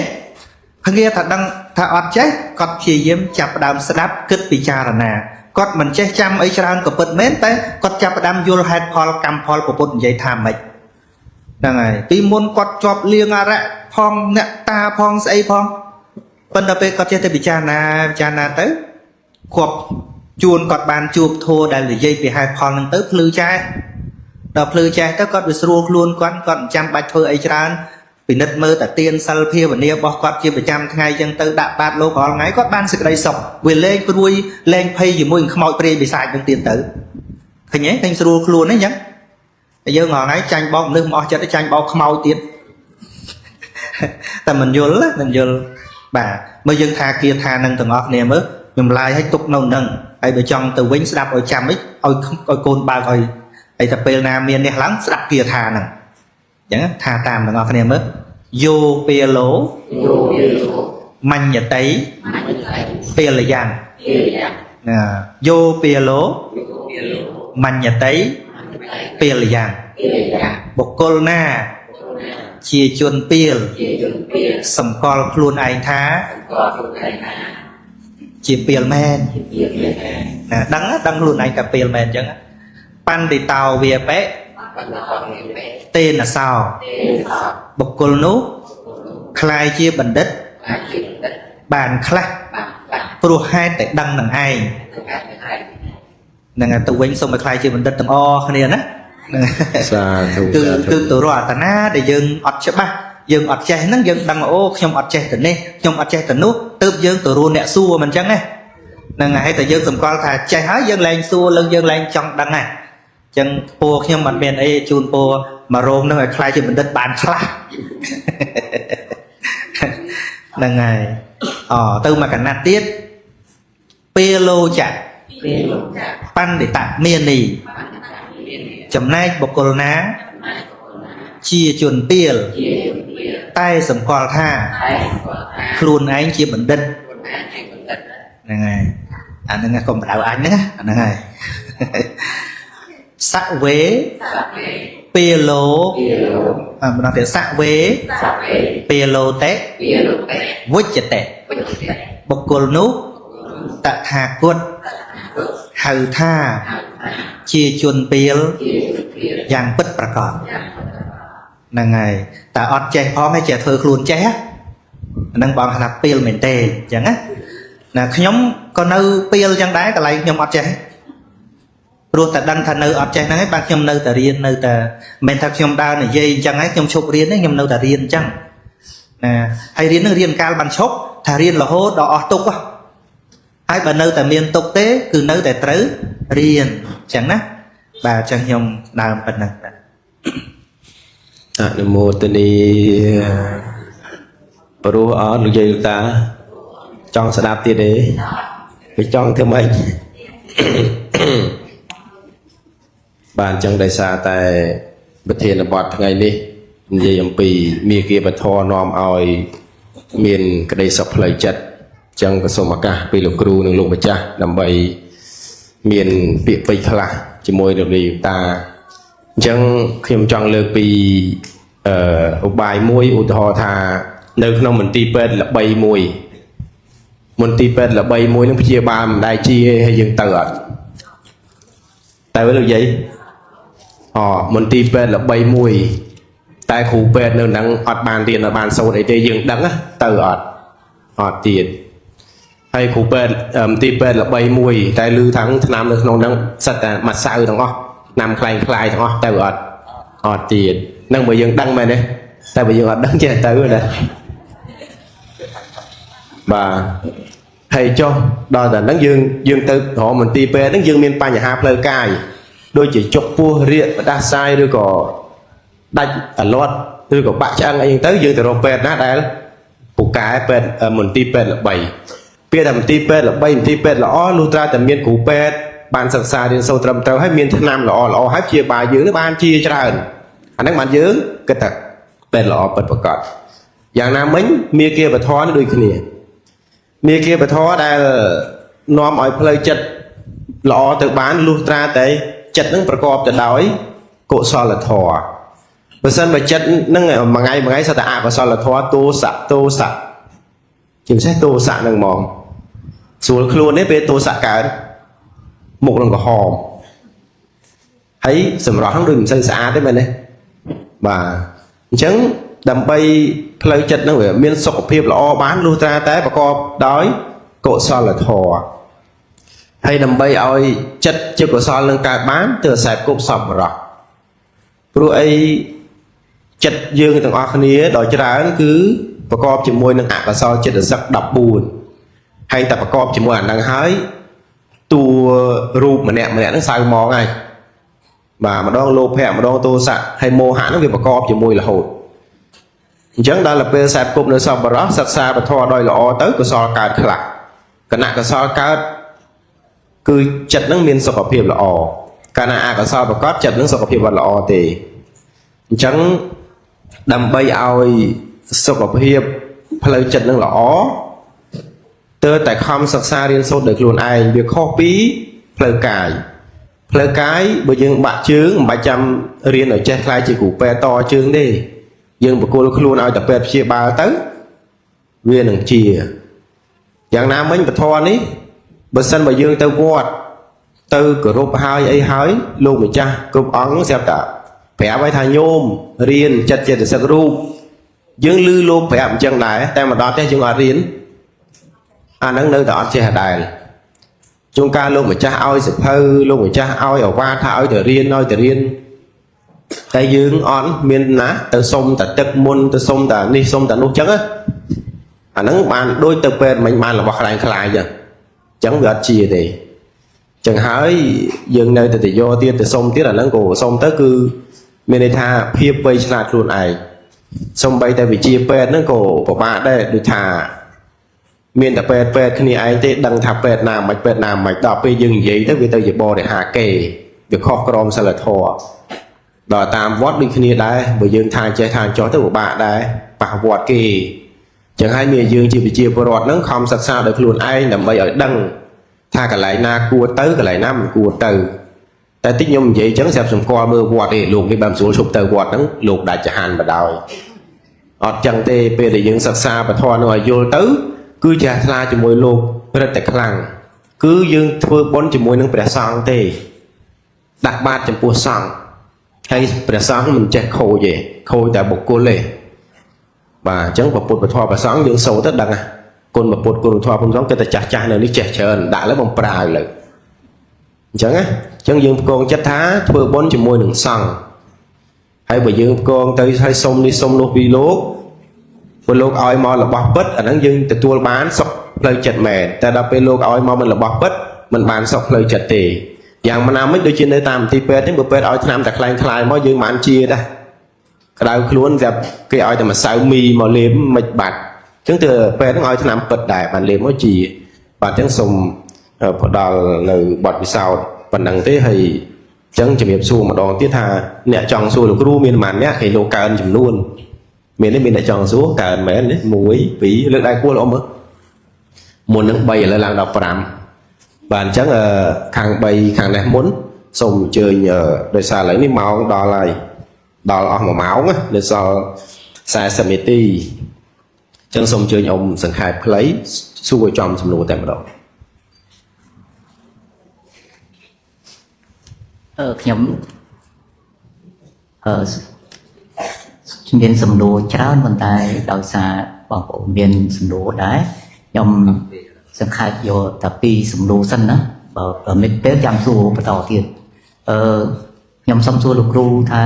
พงี้ถ้าอัดใจกดเชี่ยเยี่ยมจับดามสนับกึศปิจารณากดมันใจจำไอ้ชราญกับเปิดเม้นแต่กดจับดามโยลไฮพอลกำพอลกับปุ่นใจทำไหมนั่นไงปีมนกดจอบเลี้ยงอะไรพองเนี่ยตาพองใส่พองเป็นแต่เป็นกดใจแต่ปิจารณาเต้ขวบจูนกดบานจูบโทได้หรือใจไปไฮพอลนั่งเต้พลือใจดอกพลือใจเต้ก็ไปสู้ครูนก่อนจำบัตรเธอไอ้ชราญปีนัดมือแต่เตียนซัลเพียวันนี้บอกกดจีไปจำไงยังเต้ดับบาดโลกอไงก็บ้านสึกไรศพเวลเล่งปรุยเล่งเพย์อยู่มุ่งขโมยเปรย์ไปใส่ยังเตียนเต้ขยันยังสู้ครูนนั่นยังgiờ ngồi nói tranh bom nước mò cho cái tranh bom không mau tiếnแต่มันยลมันยลบ่าเมื่อยังทาเกียร์ทานั่งถึงออกเนี่ยมั้ยมันลายให้ตุกนนั่งไอ้ไปจังtừวิ่งสลับเอาจำไอ้โกนบาเอาไอ้แต่เปลนาเมียนเนี่ยหลังสลับเกียร์ทานั่ง chẳng tha tam là ngon khăn mất vô bia lố manh nhật tấy bia là giang vô bia lố manh nhật tấy bia là giang bộc cô na chia chuồn bia sầm col luôn anh thá chia bia men đắng luôn anh cả bia men chẳng pan đi tàu về bé tên là sao bộc cô nú khai chia bình đất bàn khla pro hai tại đăng đằng ai nè tụ quanh xong mà khai chia bình đất tầng o này á cứ tụ rõ tận á để dừng ọt chết ba dừng ọt che nắng dừng đăng ô nhom ọt che tận này nhom ọt che tận nú tự dừng tụ ruộng nẹt xua mình chẳng này nè ngày tại dừng tụm con thà che hái dừng lên xua lưng dừng lên trong đăng này chẳng po nhom mặt bên ấy chun po mà rôm nó phải khai chia bình đất bàn khla là ngày từ mà cả nát tiết pelo chặt pan để tạm miền nì chấm nay bọc cô ná chia chuồn piel tay sầm cò tha luôn anh chia bình đất là ngày anh nghe còn đạo anh nữa là ngày sắc vế pelo mình nói tiếng sắc vế pelo té vứt chật té bọc cô nút tạ thà quân hầu tha chia chuồn piel giang bấtประกอบ là ngày ta ọt che phó mấy trẻ thơ luôn che nâng bọn hạt piel mình tê chẳng á là nhóm con nâu piel chẳng đáy cả lại nhóm ọt che rồi ta đăng thành nâu ọt che nâng ấy bác nhóm nâu ta riêng nâu ta mình thật nhóm đau này dây chẳng ấy nhóm chụp riêng ấy nhóm nâu ta riêng chẳng hay riêng nó riêng cao bằng chốc thà riêng là hốt đó ọt tục quá hai bà nâu ta miền tục tế cứ nâu ta trứ riêng chẳng á bà chẳng nhóm đau phần nâng Namo tani Paru ở được dây ta trong sẽ đạp tiền đấy cái trong thêm anh bàn chân đại xa tại bậc thiền là bọt ngày đi dây âm pì mía kia bậc thò nòm oi miền cái đây sập lại chặt chân cái sông cả pì lục cừu nương lục bạch cha làm bậy miền bị pì khla chỉ môi được đi ta chẳng khi mà chọn lược vì bài môi ủ thọ thà nơi không mình ti pet là bay môi mình ti pet là bay môi nó chia ba mình đại chi hay dừng tờ tại với được vậy mình ti pet là bay môi tại khu pet nơi đang ọt bàn tiền là bàn sâu để tê dừng đắng á tờ ọt tiền hay khu pet ti pet là bay môi tại lư thắng nam được non đang sạch mặt sao thằng ó nằm khai khai thằng ó tờ ọt tiền năng bây giờ đăng mày này tại bây giờ đăng trên tới rồi nè và thầy cho đó là đăng dương từ họ mình ti pe đăng dương miền Tây nhà hạp lời cài đôi chỉ chọc pua riết và đa sai đôi có đánh ở lót đôi có bạn trang anh tới dương từ rô pe nát đấy của cái pe mình ti pe là bảy pe làm ti pe là bảy ti pe là ó lưu ra tầm miền của pe bàn sẵn sàng đến sâu trầm trâu hay miền Thanh Nam là ó hết chia bài dưới nó ban chia cho ra anh đang bàn dưới cái thậtเป็นหล่อเปิดประกอบอย่างน้ำมิ้งมีเกียร์ปะท้อนี่ดูขึ้นนี่มีเกียร์ปะท้อได้น้อมอ่อยเพลย์จัดหล่อtừ bánลูตราแต่จัดนั่งประกอบจะได้โกซอลทอเปอร์เซ็นต์ไปจัดนั่งมาไงสตาร์ก็ซอลทอโตสะจึงใช้โตสะนั่งมองส่วนครัวนี่เป็นโตสะกันหมกลงกับหอมให้สำหรับทั้งดื่มสะอาดได้ไหมเนี่ยbà chẳng đầm bay play chật nó phải miên sọc phim là o bán lưu ra té và co đói cộ so là thò hay đầm bay oi chật chưa có so lưng cài bán từ sạp cục sọc rồi rồi ấy chật dương thằng o khné đòi cho ra cứ và co chỉ môi nâng ạ là so chật là giặc đập buồn hay tập và co chỉ môi ảnh đang hái tu rụp mà nè nó sai mò ngay mà đo lô hẹ mà đo tô sạ hay mô hãn nó việc bà co chỉ môi là hột chẳng đó là bê sạp cục nữa sau bà đó sạc xa bà thoa đôi là o tới của so cài khlạc cái nạ của so cao cứ chật nó miên sọc hợp hiệp là o cái nạ của so bà có chật nó sọc hợp hiệp là o thì chẳng ដើម្បីឲ្យសុខភាពផ្លូវចិត្តនឹងល្អទើបតែខំសិក្សារៀនសូត្រដោយខ្លួនឯងវាខុសពីផ្លូវកាយបើយើងបាក់ជើងមិនបាច់ចាំរៀនឲ្យចេះខ្លាយជាគ្រូពេទ្យតជើងទេយើងបកគលខ្លួនឲ្យតែពេទ្យព្យាបាលទៅវានឹងជាយ៉ាងណាមិញពធនេះបើសិនបើយើងទៅវត្តទៅគោរពហើយអីហើយលោកម្ចាស់គ្រប់អង្គស្រាប់តែប្រាប់ឲ្យថាញោមរៀនចិត្តចេតសិករូបយើងលឺលោកប្រាប់អញ្ចឹងដែរតែមកដល់ផ្ទះយើងអត់រៀនអាហ្នឹងនៅតែអត់ចេះដែរជួនកាលលោកម្ចាស់ឲ្យសិភៅលោកម្ចាស់ឲ្យអាវាថាឲ្យទៅរៀនតែយើងអត់មានណាទៅសុំតែទឹកមុនទៅសុំតែនេះសុំតែនោះអញ្ចឹងអាហ្នឹងបានដូចទៅពេទ្យមិញបានរបស់ខ្លាំងខ្លាយអញ្ចឹងវាអត់ជាទេចឹងហើយយើងនៅតែយកទៀតទៅសុំទៀតអាហ្នឹងក៏សុំទៅគឺមានន័យថាភាពវៃឆ្លាតខ្លួនឯងសំបីតែវិជាពេទ្យហ្នឹងក៏ពិបាកដែរដូចថាមានតែពេទ្យគ្នាឯងទេដឹងថាពេទ្យណាមិនពេទ្យណាមិនដល់ពេលយើងនិយាយទៅវាទៅជាបរិហាគេវាខុសក្រមសីលធម៌ដល់តាមវត្តដូចគ្នាដែរបើយើងថាចេះថាចោះទៅពិបាកដែរប៉ះវត្តគេចឹងហើយមានយើងជាវិជាពលរដ្ឋហ្នឹងខំសិក្សាដោយខ្លួនឯងដើម្បីឲ្យដឹងថាកន្លែងណាគួរទៅកន្លែងណាមិនគួរទៅតែតិចខ្ញុំនិយាយចឹងស្រាប់សម្គាល់មើលវត្តទេលោកនេះបានស្រួលឈប់ទៅវត្តហ្នឹងលោកដាច់ចហានបដ ாய் អត់ចឹងទេពេលដែលយើងសិក្សាពធនោះឲ្យយល់ទៅគឺចាស់ថ្លាជាមួយលោករឹតតែខ្លាំងគឺយើងធ្វើបុណ្យជាមួយនឹងព្រះសង្ឃទេដាក់បាតចំពោះសង្ឃហើយព្រះសង្ឃមិនចេះខូចទេខូចតែបុគ្គលទេបាទអញ្ចឹងពុទ្ធពធព្រះសង្ឃយើងសូត្រទៅដឹងគុណពុទ្ធគុណធម៌គុណសង្ឃគិតតែចាស់នៅនេះចេះច្រើនដាក់លើបំប្រើលើអញ្ចឹងណាអញ្ចឹងយើងផ្គងចិត្តថាធ្វើបុណ្យជាមួយនឹងសង្ឃហើយបើយើងផ្គងទៅឲ្យសុំនេះសុំនោះពីលោកព្រោះលោកឲ្យមករបស់ពិតអាហ្នឹងយើងទទួលបានសុខផ្លូវចិត្តមែនតែដល់ពេលលោកឲ្យមកមិនរបស់ពិតមិនបានសុខផ្លូវចិត្តទេយ៉ាងណាមិញដូចជានៅតាមទីពេទ្យនេះបើពេទ្យឲ្យថ្នាំតែខ្លាំងខ្លាយមកយើងមិនជាដែរក្តៅខ្លួនតែគេឲ្យតែម្សៅមីមកលេបមិនបាត់អញ្ចឹងទៅពេទ្យហ្នឹងឲ្យថ្នាំពិតដែរបានលេបមកជាបាទអញ្ចឹងសូមផ្ដល់នៅបទពិសោធន៍ប៉ុណ្ណឹងទេហើយអញ្ចឹងជំរាបសួរម្ដងទៀតថាអ្នកចង់សួរលោកគ្រូមានប៉ុន្មានអ្នកគេលោកកើនចំនួនមានទេមានតែចង់សួរកើនមែនទេ1 2លើកដៃគួរល្អមើលមុននឹង3ឥឡូវឡើងដល់5បាទអញ្ចឹងខាង3ខាងនេះមុនសូមអញ្ជើញដោយសារឥឡូវនេះម៉ោងដល់ហើយដល់អស់1ម៉ោងណានៅសល់40នាទីអញ្ចឹងសូមអញ្ជើញអ៊ំសង្ខេបខ្លីសួរចំសំណួរតែម្ដងខ្ញុំមានសំណួរច្រើនប៉ុន្តែដោយសារបងប្អូនមានសំណួរដែរខ្ញុំសង្ខេបយកតែ2សំណួរសិនណាបើមិនពេលចាំសួរបន្តទៀតខ្ញុំសូមសួរលោកគ្រូថា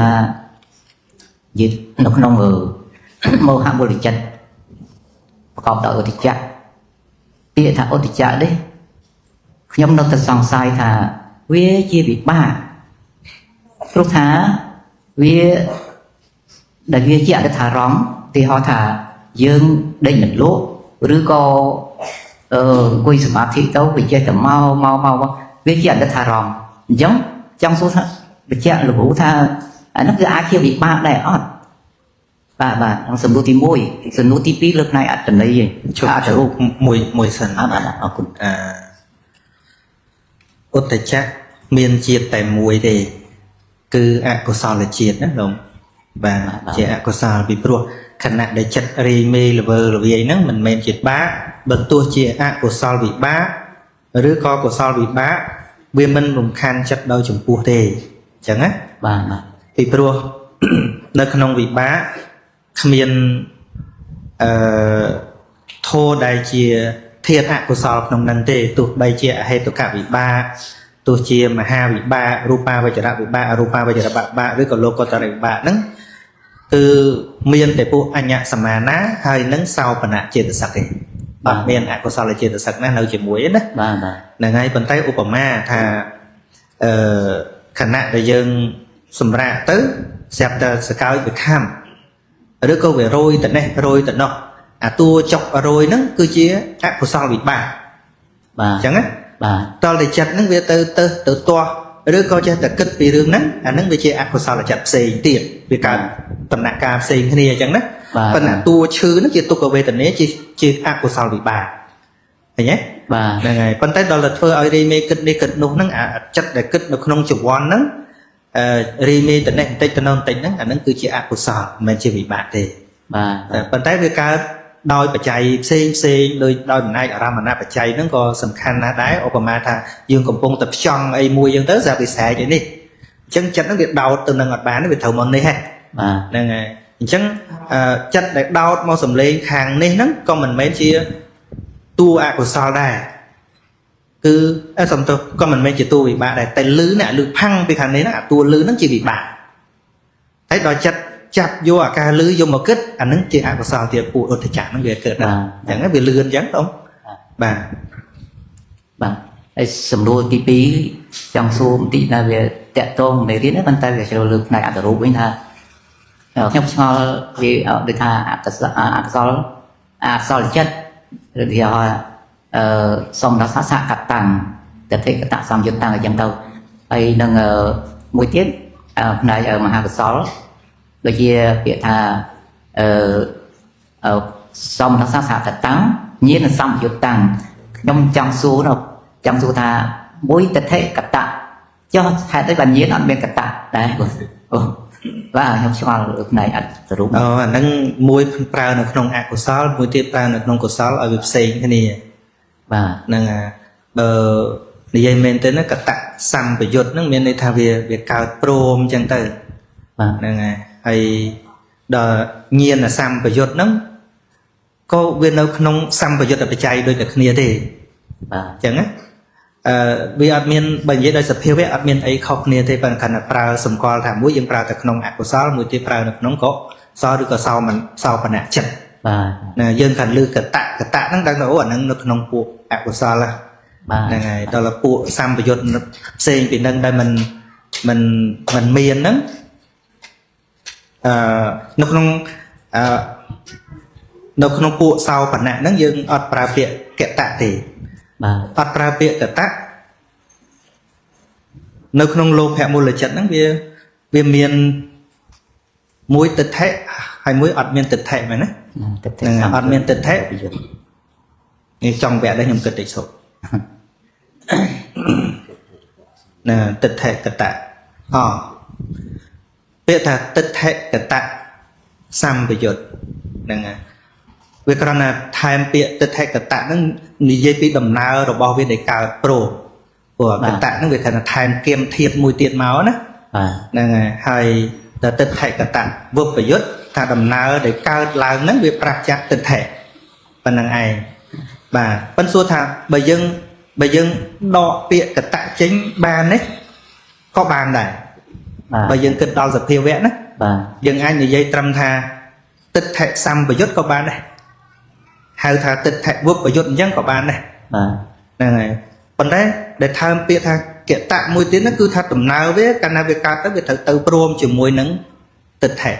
និយាយនៅក្នុងមោហៈមូលចិត្តប្រកបដោយឧទ្ធិចៈពាក្យថាឧទ្ធិចៈនេះខ្ញុំនៅតែសង្ស័យថាវាជាវិបាកព្រោះថាវាដែលវាជាអត្ថអារម្មណ៍ទីហោថាយើងដេញមិនលក់ឬក៏អង្គុយសមាធិទៅវាចេះតែមកវាជាអត្ថអារម្មណ៍អញ្ចឹងចង់សួរថាបញ្ជាក់លោកគ្រូថាអានោះគឺអាចជាវិបាកដែរអត់បាទសំណួរទី1សំណួរទី2លើផ្នែកអត្តន័យឯងអត្តរូបមួយសិនបាទអរគុណឧត្តចៈមានជាតិតែមួយទេគឺអកុសលជាតិណាលោកបាទជាអកុសលពីព្រោះខណៈដែលចិត្តរីមេល្វើល្វាយហ្នឹងមិនមែនជាបាបបើទោះជាអកុសលវិបាកឬក៏កុសលវិបាកវាមិនរំខានចិត្តដោយចំពោះទេអញ្ចឹងណាបាទពីព្រោះនៅក្នុងវិបាកគ្មានធម៌ដែលជាធាតុអកុសលក្នុងនឹងទេទោះបីជាអហេតុកវិបាកទោះជាមហាវិបាករូបាវចរវិបាកអរូបាវចរវិបាកឬក៏លោកតរវិបាកហ្នឹងគឺមានតែពួកអញ្ញសមាណាហើយនឹងសោបនៈចេតសិកទេអត់មានអកុសលចេតសិកណានៅជាមួយណាបាទហ្នឹងហើយប៉ុន្តែឧបមាថាខណៈដែលយើងសម្រាកទៅស្រាប់តែសកោយវាខំឬក៏វារយទៅនេះរយទៅនោះអាតួចុករយហ្នឹងគឺជាអកុសលវិបាកបាទអញ្ចឹងណាបាទតលតែចិត្តហ្នឹងវាទៅទាស់ ឬក៏ចេះតែគិតពីរឿងហ្នឹងអាហ្នឹងវាជាអកុសលចិត្តផ្សេងទៀតវាកើតដំណាក់កាលផ្សេងគ្នាអញ្ចឹងណាប៉ុន្តែតួឈឺហ្នឹងជាទុក្ខវេទនាជាអកុសលវិបាកឃើញទេ បាទ ហ្នឹងហើយប៉ុន្តែដល់តែធ្វើឲ្យរីមេគិតនេះគិតនោះហ្នឹងអាចិត្តដែលគិតនៅក្នុងចង្វាន់ហ្នឹងរីមេតនេះបន្តិចទៅបន្តិចហ្នឹងអាហ្នឹងគឺជាអកុសលមិនមែនជាវិបាកទេ បាទ ប៉ុន្តែវាកើតដោយបច្ច័យផ្សេងដោយអំណាចអារម្មណ៍បច្ច័យហ្នឹងក៏សំខាន់ណាស់ដែរឧបមាថាយើងកំពុងតែផ្ចង់អីមួយយើងទៅស្រាប់វាស្រែកអីនេះអញ្ចឹងចិត្តហ្នឹងវាដោតទៅនឹងអត់បានវាត្រូវមកនេះហ៎ បាទ ហ្នឹងហើយអញ្ចឹងចិត្តដែលដោតមកសំឡេងខាងនេះហ្នឹងក៏មិនមែនជាតួអកុសលដែរគឺសំទោសក៏មិនមែនជាតួវិបាកដែរតែលឺណាលឺផាំងពីខាងនេះណាអាតួលឺហ្នឹងជាវិបាកហើយដល់ចិត្តចាប់យកអាការលឺយកមកគិតអាហ្នឹងជាអកុសលទៀតពួកឧទ្ធចក្រហ្នឹងវាកើតដែរអញ្ចឹងវាលឿនអញ្ចឹងបងបាទ បាទហើយសំណួរទី2ចង់សួរបន្តិចថាវាតកតងមេរៀនប៉ុន្តែវាជ្រើសលើកផ្នែកអត្តរូបវិញថាខ្ញុំឆ្ងល់វាដូចថាអកុសលចិត្តឬថាសំដសកតាំងតតិកតសំយុត្តតាំងអញ្ចឹងទៅហើយនឹងមួយទៀតផ្នែកមហាកុសលដូចជាពាក្យថាសំដសកតាំងញាណសំយុត្តតាំងខ្ញុំចង់សួរថាមួយតតិកតចុះហេតុអីបានញាណអត់មានកតដែរអូបាទខ្ញុំឆ្ងល់ផ្នែកអត្តរូប អាហ្នឹងមួយប្រើនៅក្នុងអកុសលមួយទៀតប្រើនៅក្នុងកុសលឲ្យវាផ្សេងគ្នា បាទ ហ្នឹងបើនិយាយមែនទៅណាកតសម្បយុទ្ធហ្នឹងមានន័យថាវាកើតព្រមអញ្ចឹងទៅ បាទ ហ្នឹងហើយដល់ញាណសម្បយុទ្ធហ្នឹងក៏វានៅក្នុងសម្បយុទ្ធបច្ច័យដូចតែគ្នាទេ បាទ អញ្ចឹងណាវាអត់មានបើនិយាយដោយសភាវៈអត់មានអីខុសគ្នាទេប៉ុន្តែគាត់ប្រើសម្គាល់ថាមួយយើងប្រើតែក្នុងអកុសលមួយទៀតប្រើនៅក្នុងកុសលឬក៏សោបនៈចិត្ត បាទ ណាយើងខាងលើកតហ្នឹងដឹងថាអូអាហ្នឹងនៅក្នុងពួកអកុសល បាទ ហ្នឹងហើយដល់ពួកសម្បយុទ្ធផ្សេងពីហ្នឹងដែលมันមានហ្នឹងនៅក្នុងពួកសោបនៈហ្នឹងយើងអត់ប្រើពាក្យកតទេ បាទ អត់ប្រើពាក្យកតនៅក្នុងលោភៈមូលចិត្តហ្នឹងវាមានមួយទិដ្ឋិហើយមួយអត់មានទិដ្ឋិមែនណា ហ្នឹងអត់មានទិដ្ឋិនេះចង់វគ្គដែរខ្ញុំគិតតិចសុខណាទិដ្ឋិកតៈពាក្យថាទិដ្ឋិកតៈសម្បយុទ្ធហ្នឹងហើយវាគ្រាន់តែថែមពាក្យទិដ្ឋិកតៈហ្នឹងនិយាយពីដំណើររបស់វាដែលកើតព្រោះព្រោះកតៈហ្នឹងវាគ្រាន់តែថែមគៀមធៀបមួយទៀតមកណា បាទ ហ្នឹងហើយដល់ទិដ្ឋិកតៈវុបយុទ្ធថាដំណើរដែលកើតឡើងហ្នឹងវាប្រះចាក់ទិដ្ឋិប៉ុណ្្នឹងឯងបាទប៉ុន្តែសួរថាបើយើងដកពាក្យកតៈចេញបានទេក៏បានដែរ បាទ បើយើងគិតដល់សភាវៈណា បាទ យើងអាចនិយាយត្រឹមថាទិដ្ឋិសម្បយុទ្ធក៏បានដែរហៅថាទិដ្ឋិវុបយុទ្ធអញ្ចឹងក៏បានដែរ បាទ ហ្នឹងហើយប៉ុន្តែដែលថែមពាក្យថាកតៈមួយទៀតហ្នឹងគឺថាដំណើរវាកាលណាវាកើតទៅវាត្រូវទៅព្រមជាមួយនឹងទិដ្ឋិ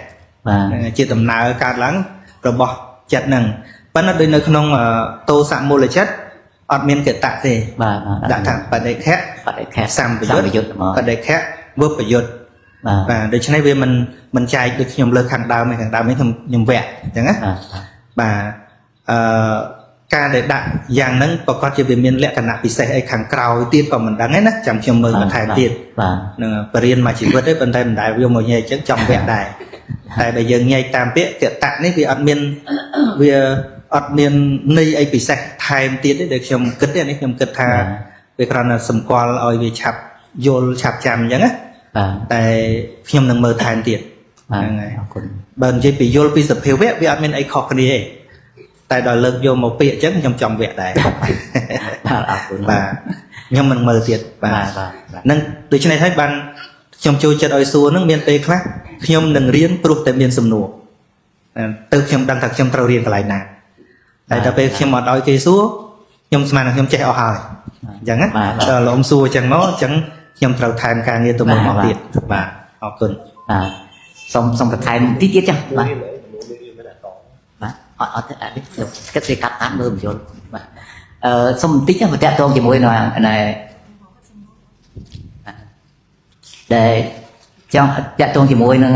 បាទ ហ្នឹងជាដំណើរកើតឡើងរបស់ចិត្តហ្នឹងប៉ុន្តែដូចនៅក្នុងតោសមូលចិត្តអត់មានកតៈទេ បាទ ដាក់ថាបដិខៈ បដិខៈ សម្បយុទ្ធ ទ្ធហ្មង បដិខៈវុបយុទ្ធ បាទ បាទដូច្នេះវាមិនចែកដូចខ្ញុំលើកខាងដើមឯងខ្ញុំវគ្គអញ្ចឹងណា បាទ បាទការដែលដាក់យ៉ាងហ្នឹងប្រកាសជាវាមានលក្ខណៈពិសេសអីខាងក្រោយទៀតក៏មិនដឹងដែរណាចាំខ្ញុំមើលបន្ថែមទៀត បាទ នឹងបរិញ្ញាមកជីវិតទេប៉ុន្តែមិនដែលវាមកញែកអញ្ចឹងចំវគ្គដែរតែបើយើងញែកតាមពាក្យកតៈនេះវាអត់មានន័យអីពិសេសថែមទៀតទេដែលខ្ញុំគិតទេនេះខ្ញុំគិតថាវាគ្រាន់តែសម្គាល់ឲ្យវាឆាប់យល់ឆាប់ចាំអញ្ចឹងណា បាទ តែខ្ញុំនឹងមើលថែមទៀត បាទ ហ្នឹងហើយ អរគុណ បើនិយាយពីយល់ពីសភាវៈវាអត់មានអីខុសគ្នាទេតែដល់លើកយកមកពាក្យអញ្ចឹងខ្ញុំចំវគ្គដែរ បាទអរគុណ បាទខ្ញុំមិនមើលទៀតបាទ បាទ ហ្នឹងដូច្នេះហើយបានខ្ញុំចូលចិត្តឲ្យសួរហ្នឹងមានពេលខ្លះខ្ញុំនឹងរៀនព្រោះតែមានសំណួរទៅខ្ញុំដឹងថាខ្ញុំត្រូវរៀនកន្លែងណាតែដល់ពេលខ្ញុំអត់ឲ្យគេសួរខ្ញុំស្មានថាខ្ញុំចេះអស់ហើយអញ្ចឹងណាដល់លោកសួរអញ្ចឹងមកអញ្ចឹងខ្ញុំត្រូវថែមការងារទៅមុខមកទៀតបាទអរគុណ បាទសុំបន្ថែមតិចទៀតចាបាទបាទអត់អត់នេះខ្ញុំគិតពីកាត់តាមមើលបញ្យល់បាទសុំបន្តិចចាបើតាក់ទងជាមួយនៅ để trong dạ trong chỉ môi nữa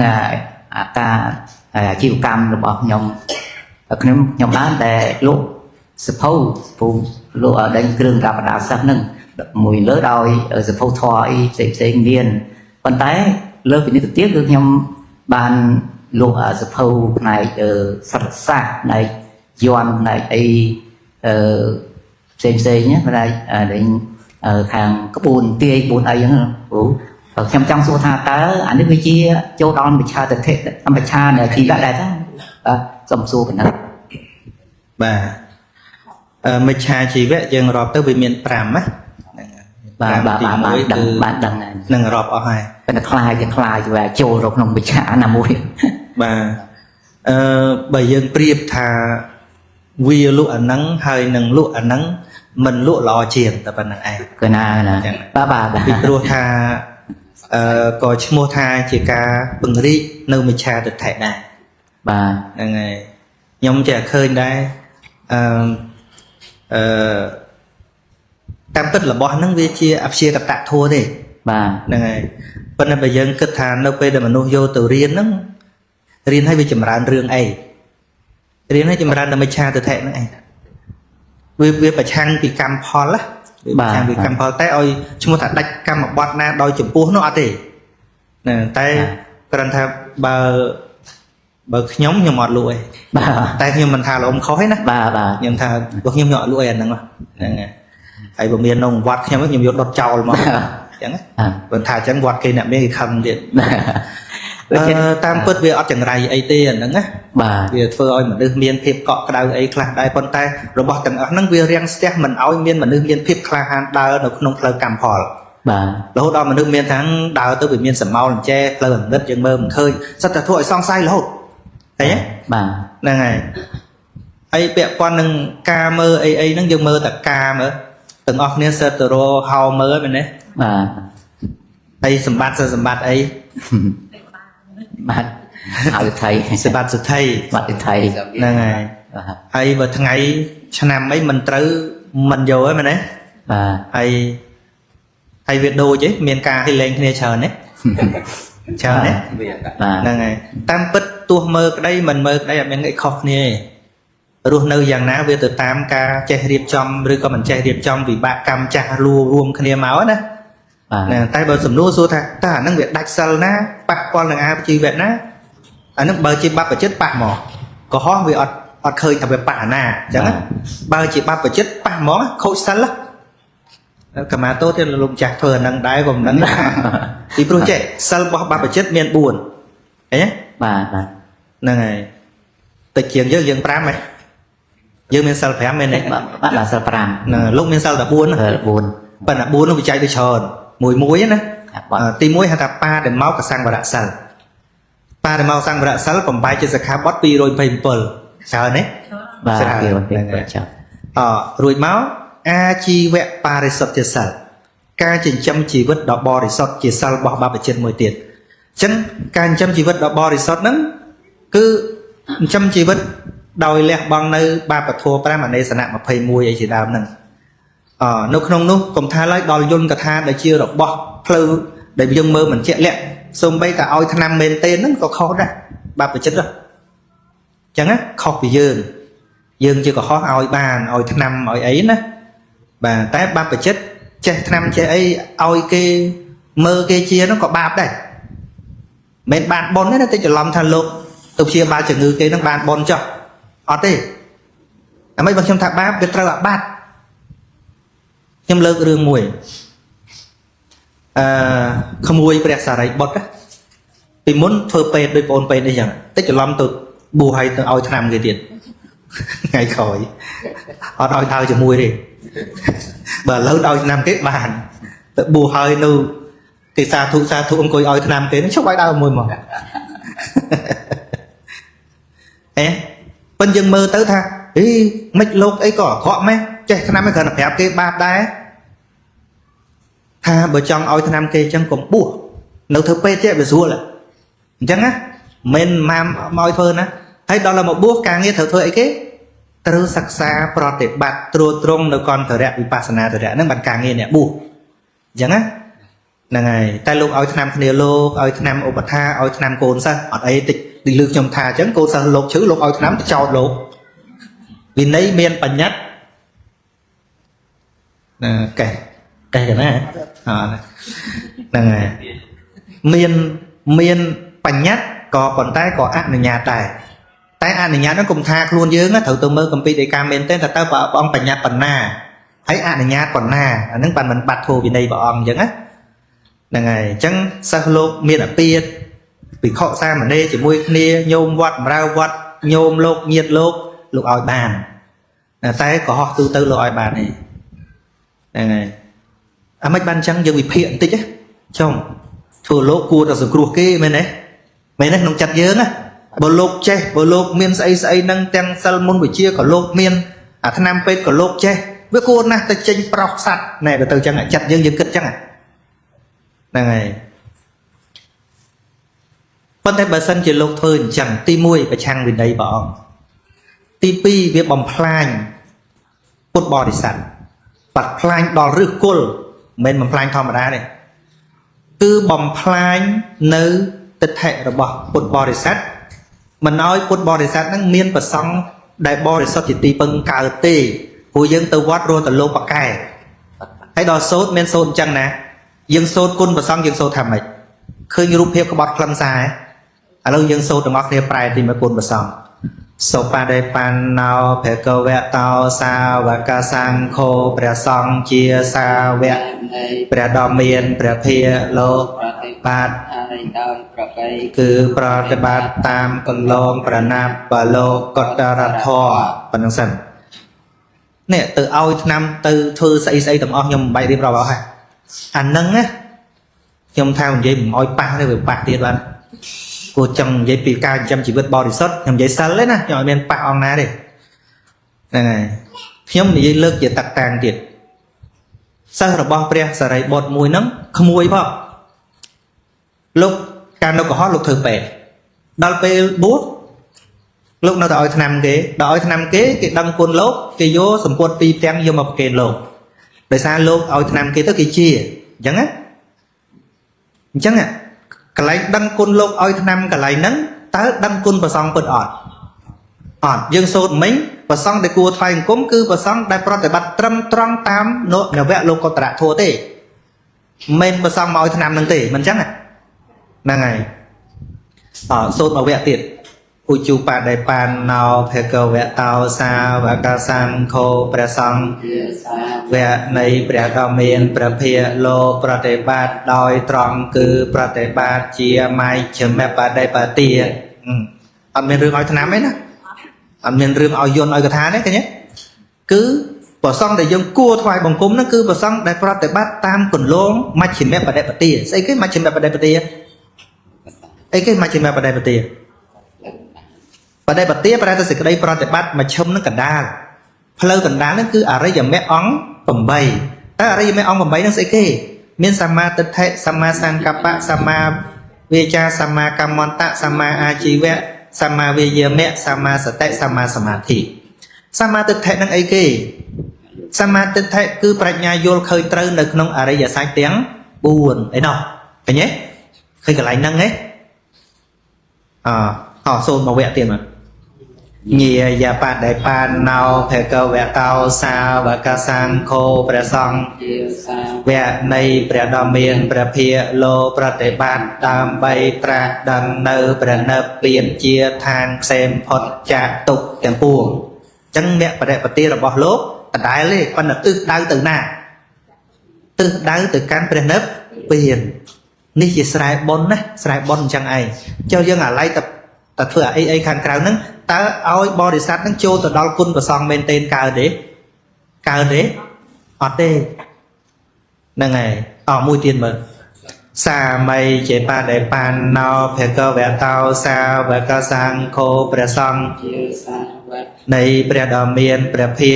ta chịu cam được bọc nhóm bán để lúc suppose lúc ở đây kêu gặp đào sắc nâng mùi lỡ đôi ở suppose thôi sẽ miền còn tái lỡ vì thực tiết được nhóm ban lúc ở suppose này ở sát này John này ấy xem nhé đây đến hàng có buồn ấy ở trong số tha tá anh ấy chia châu đòn bị cha thực thể anh bị cha này thì đã đại đó trong số cái này បាទមិនឆាជីវៈយើងរាប់ទៅវាមាន5ណាបាទបានដឹងនឹងរាប់អស់ហើយ តែខ្លាយវាចូលទៅក្នុងវិឆាណាមួយ បាទបើយើងប្រៀបថាវាលក់អាហ្នឹងហើយនឹងលក់អាហ្នឹងមិនលក់ល្អជាងតែប៉ុណ្្នឹងឯង គឺណាបាទ ពីព្រោះថាក៏ឈ្មោះថាជាការពង្រីកនៅមិច្ឆាទិដ្ឋិដែរ បាទ ហ្នឹងហើយខ្ញុំចេះឃើញដែរតាមពិតរបស់ហ្នឹងវាជាអព្យាកតធัวទេ បាទ ហ្នឹងហើយប៉ុន្តែបើយើងគិតថានៅពេលដែលមនុស្សយកទៅរៀនហ្នឹងរៀនឲ្យវាចម្រើនរឿងអីរៀនឲ្យចម្រើនដល់មិច្ឆាទិដ្ឋិហ្នឹងឯងវាប្រឆាំងពីកម្មផលណាវាប្រឆាំងពីកម្មផលតែឲ្យឈ្មោះថាដាច់កម្មបត្តិណាដោយចំពោះនោះអត់ទេណាតែគ្រាន់ថាបើខ្ញុំអត់លក់ឯង បាទ តែខ្ញុំមិនថាលោកអ៊ំខុសទេណា បាទ ខ្ញុំថាពួកខ្ញុំយកលក់ឯអាហ្នឹងហ្នឹងហើយបើមានក្នុងវត្តខ្ញុំយកដុតចោលមកអញ្ចឹងបើថាអញ្ចឹងវត្តគេអ្នកមានគេខឹងទៀតតាមពិតវាអត់ចង្រៃអីទេអាហ្នឹងណា បាទ វាធ្វើឲ្យមនុស្សមានភាពកក់ក្ដៅអីខ្លះដែរប៉ុន្តែរបស់ទាំងអស់ហ្នឹងវារាំងស្ទះមិនឲ្យមានមនុស្សមានភាពក្លាហានដើរនៅក្នុងផ្លូវកម្មផល បាទ រហូតដល់មនុស្សមានថាដើរទៅវាមានសម្ោលអញ្ចែផ្លូវអង្រិតយើងមើលមិនឃើញសិតតែធ្វើឲ្យសង្ស័យរហូតឃើញទេ បាទ ហ្នឹងហើយអីពាក់ព័ន្ធនឹងការមើលអីហ្នឹងយើងមើលតែការមើលទាំងអស់គ្នាសិតទៅរហៅមើលមែនទេ បាទ ហើយសម្បត្តិអី បាទហើយថៃ សម្បត្តិសិទ្ធិ បាត់ថៃ ហ្នឹងហើយ បាទ ហើយបើថ្ងៃឆ្នាំអីមិនត្រូវមិនយកហ្នឹងមែនទេ បាទ ហើយវាដូចទេមានការឲ្យលេងគ្នាច្រើនទេច្រើនទេ បាទ ហ្នឹងហើយតាមពិតទោះមើលក្តីមិនមើលក្តីអត់មានអីខុសគ្នាទេរស់នៅយ៉ាងណាវាទៅតាមការចេះរៀបចំឬក៏មិនចេះរៀបចំវិបាកកម្មចាស់រួមគ្នាមកណា បាទ តែបើសំណួរសួរថាតើអាហ្នឹងវាដាច់សិលណាប៉ះពាល់នឹងអាជីវៈណាអាហ្នឹងបើជាបព្វជិតប៉ះមកកុហកវាអត់ឃើញថាវាប៉ះណាអញ្ចឹងបើជាបព្វជិតប៉ះមកខូចសិលកម្មាទោសទៀតលោកចាស់ធ្វើអាហ្នឹងដែរក៏មិនដឹងពីព្រោះចេះសិលរបស់បព្វជិតមាន4ឃើញទេ បាទ ហ្នឹងហើយតិចជាងយើង5ហ៎យើងមានសិល5មែនទេ បាទសិល5 ហ្នឹងលោកមានសិលតែ4 4 ប៉ុន្តែ4នោះវាចែកទៅច្រើនមួយណាទី1ហៅថាបាដែលមកកសង្វរៈសិលបាដែលមកសង្វរៈសិលបំបែកជាសិក្ខាបទ227ច្រើនទេ បាទ ច្រើន ចា រួចមកអាជីវៈបរិសុទ្ធជាសិលការចិញ្ចឹមជីវិតដ៏បរិសុទ្ធជាសិលរបស់បព្វជិតមួយទៀតអញ្ចឹងការចិញ្ចឹមជីវិតដ៏បរិសុទ្ធហ្នឹងគឺចិញ្ចឹមជីវិតដោយលះបង់នៅបាបធម៌5អនេសនៈ21អីជាដើមហ្នឹងនៅក្នុងនោះកុំថាឡើយដល់យន្តកថាដែលជារបស់ផ្លូវដែលយើងមើលមិនជាក់លាក់សូម្បីតែឲ្យឆ្នាំមែនទេហ្នឹងក៏ខុសដែរបាបជិតហ្នឹងអញ្ចឹងណាខុសពីយើងជាកុហកឲ្យបានឲ្យឆ្នាំឲ្យអីណាបាទតែបាបជិតចេះឆ្នាំចេះអីឲ្យគេមើលគេជាហ្នឹងក៏បាបដែរមិនបានប៉ុនទេណាតែច្រឡំថាលោកទៅព្យាបាលជំងឺគេហ្នឹងបានប៉ុនចុះអត់ទេតែមិនបើខ្ញុំថាបាបវាត្រូវអាបាត់ខ្ញុំលើករឿងមួយក្មួយព្រះសារីបុត្រពីមុនធ្វើពេទ្យដោយបងពេទ្យអីចឹងតិចច្រឡំទៅបួសឲ្យទៅឲ្យឆ្នាំគេទៀតថ្ងៃក្រោយអត់ឲ្យដើរជាមួយទេបើឥឡូវឲ្យឆ្នាំគេបានទៅបួសឲ្យនៅគេសាធុអង្គុយឲ្យឆ្នាំគេនឹងឈប់ឲ្យដើរមួយមកប៉ុន្តែយើងមើលទៅថាមិនលោកអីក៏អាក្រក់ម៉េះចេះឆ្នាំឯងគ្រាន់តែប្រាប់គេបាបដែរថាបើចង់ឲ្យឆ្នាំគេអញ្ចឹងកុំបួសនៅធ្វើពេទ្យចេះវាស្រួលអញ្ចឹងណាមិនមកឲ្យធ្វើណាហើយដល់មកបួសការងារត្រូវធ្វើអីគេត្រូវសិក្សាប្រតិបត្តិត្រួតត្រងនៅកន្ធរៈវិបស្សនាធរៈហ្នឹងបានការងារអ្នកបួសអញ្ចឹងណា ហ្នឹងហើយតែលោកឲ្យឆ្នាំគ្នាលោកឲ្យឆ្នាំឧបថាឲ្យឆ្នាំកូនសិស្សអត់អីតិចលើកខ្ញុំថាអញ្ចឹងកូនសិស្សលោកឈឺលោកឲ្យឆ្នាំទៅចោតលោកវិន័យមានបញ្ញត្តិកេះកេះណាហ្នឹងហើយមានបញ្ញត្តិក៏ប៉ុន្តែក៏អនុញ្ញាតដែរតែអនុញ្ញាតហ្នឹងកុំថាខ្លួនយើងត្រូវទៅមើលគម្ពីរដីកាមែនទេតែតើព្រះអង្គបញ្ញត្តិប៉ុណ្ណាហើយអនុញ្ញាតប៉ុណ្ណាអាហ្នឹងបានមិនបាត់ធម៌វិន័យព្រះអង្គអញ្ចឹងណាហ្នឹងហើយអញ្ចឹងសិស្សលោកមានអាពាធភិក្ខុសាមណេរជាមួយគ្នាញោមវត្តបម្រើវត្តញោមលោកញាតិលោកឲ្យបានតែកុហកទូទៅលោកឲ្យបានទេហ្នឹងហើយអាមិនបានអញ្ចឹងយើងវិភាគបន្តិចណាចុងធ្វើលោកគួរតែសង្គ្រោះគេមែនទេក្នុងចិត្តយើងណាបើលោកចេះបើលោកមានស្អីហ្នឹងទាំងសិលមុនវិជាក៏លោកមានអាថ្នាំពេទ្យក៏លោកចេះវាគួរណាស់ទៅចេញប្រោសសัตว์ណែទៅអញ្ចឹងចិត្តយើងគិតអញ្ចឹងហ្នឹងហើយប៉ុន្តែបើសិនជាលោកធ្វើអញ្ចឹងទី1ប្រឆាំងវិន័យព្រះអង្គទី2វាបំផ្លាញពុទ្ធបរិស័ទបាត់ផ្លាញដល់ឫសគល់មិនមែនបំផ្លាញធម្មតាទេគឺបំផ្លាញនៅទិដ្ឋិរបស់ពុទ្ធបរិស័ទមិនឲ្យពុទ្ធបរិស័ទហ្នឹងមានប្រសង់ដែលបរិសុទ្ធជាទីពឹងកើតទេព្រោះយើងទៅវត្តរស់ទៅលោកបកែហើយដល់សូត្រមានសូត្រអញ្ចឹងណាយើងសូត្រគុណប្រសង់យើងសូត្រថាម៉េចឃើញរូបភាពក្បត់ខ្លឹមសារឥឡូវយើងសូត្រទាំងអស់គ្នាប្រែទីមកគុណប្រសង់សុបដិបណ្ណោភគវតោសាវកសង្ឃោព្រះសង្ឃជាសាវកព្រះដ៏មានព្រះភិលោកបាទគឺប្រតិបត្តិតាមកន្លងប្រណាប់បលោកតរធម៌ប៉ុណ្ណឹងសិននេះទៅឲ្យឆ្នាំទៅធ្វើស្អីទាំងអស់ខ្ញុំមិនបាច់រៀបរាប់អស់ហើយអាហ្នឹងណាខ្ញុំថានិយាយមិនឲ្យប៉ះទេវាប៉ះទៀតបាទគួរចង់និយាយពីការចិញ្ចឹមជីវិតបរិសុទ្ធខ្ញុំនិយាយសិលទេណាខ្ញុំអត់មានប៉ះអង្គណាទេហ្នឹងហើយខ្ញុំនិយាយលើកជាតកតាងទៀតសិស្សរបស់ព្រះសារីបុត្រមួយហ្នឹងក្មួយផងលោកការនៅកុហកលោកធ្វើពេទ្យដល់ពេលបួសលោកនៅតែឲ្យថ្នាំគេដល់ឲ្យថ្នាំគេដឹងគុណលោកគេយកសម្ពុតពីទាំងយកមកប្រគេនលោកដោយសារលោកឲ្យថ្នាំគេទៅគេជាអញ្ចឹងណាអញ្ចឹងកន្លែងដឹងគុណលោកឲ្យថ្នាំកន្លែងហ្នឹងតើដឹងគុណប្រសង់ពិតអត់យើងសូត្រមិញប្រសង់ដែលគួរថ្វាយអង្គមគឺប្រសង់ដែលប្រតិបត្តិត្រឹមត្រង់តាមនវៈលោកុត្តរធម៌ទេមិនប្រសង់មកឲ្យថ្នាំហ្នឹងទេមិនអញ្ចឹងហ្នឹងហើយសូត្រមកវគ្គទៀតឧជុបដិបណ្ណោភគវតោសាវកសង្ឃោព្រះសង្ឃវៈនៃព្រះដ៏មានព្រះភិលោកប្រតិបត្តិដោយត្រង់គឺប្រតិបត្តិជាមជ្ឈិមបដិបទាអត់មានរឿងឲ្យថ្នាំទេណាអត់មានរឿងឲ្យយន់ឲ្យកថាទេឃើញទេគឺប្រសង្ឃដែលយើងគួរថ្វាយបង្គំហ្នឹងគឺប្រសង្ឃដែលប្រតិបត្តិតាមគន្លងមជ្ឈិមបដិបទាស្អីគេមជ្ឈិមបដិបទាអីគេមជ្ឈិមបដិបទាបដិបទាប្រែទៅសេចក្តីប្រតិបត្តិមជ្ឈិមនឹងកណ្ដាលផ្លូវកណ្ដាលហ្នឹងគឺអរិយមគ្គអង្គ8តើអរិយមគ្គអង្គ8ហ្នឹងស្អីគេមានសម្មាទិដ្ឋិសម្មាសង្កប្បៈសម្មាវាចាសម្មាកម្មន្តៈសម្មាអាជីវៈសម្មាវាយាមៈសម្មាសតិសម្មាសមាធិសម្មាទិដ្ឋិហ្នឹងអីគេសម្មាទិដ្ឋិគឺប្រាជ្ញាយល់ឃើញត្រូវនៅក្នុងអរិយសច្ចទាំង4អីណោះឃើញទេឃើញកន្លែងហ្នឹងទេសូត្រមកវគ្គទៀតមកញាយបដិបណ្ណោភគវតោសាវកសង្ឃោព្រះសង្ឃវៈនៃព្រះដ៏មានព្រះភិលោកប្រតិបត្តិដើម្បីត្រាស់ដឹងនៅព្រះនិព្វានជាឋានខ្សែមផុតចាកទុក្ខទាំងពួងអញ្ចឹងអ្នកបដិបទារបស់លោកដដែលទេប៉ុន្តែទិសដៅទៅណាទិសដៅទៅកាន់ព្រះនិព្វាននេះជាស្រែបុណ្យណាស្រែបុណ្យអញ្ចឹងឯងចុះយើងអាឡ័យតែធ្វើអីខាងក្រៅហ្នឹងតើឲ្យបរិស័ទហ្នឹងចូលទៅដល់គុណប្រសងមែនទេកើតទេអត់ទេហ្នឹងហើយមួយទៀតមើលសាមីចេបដិបណ្ណោភគវតោសាវកសង្ឃោព្រះសង្ឃនៃព្រះដ៏មានព្រះភិ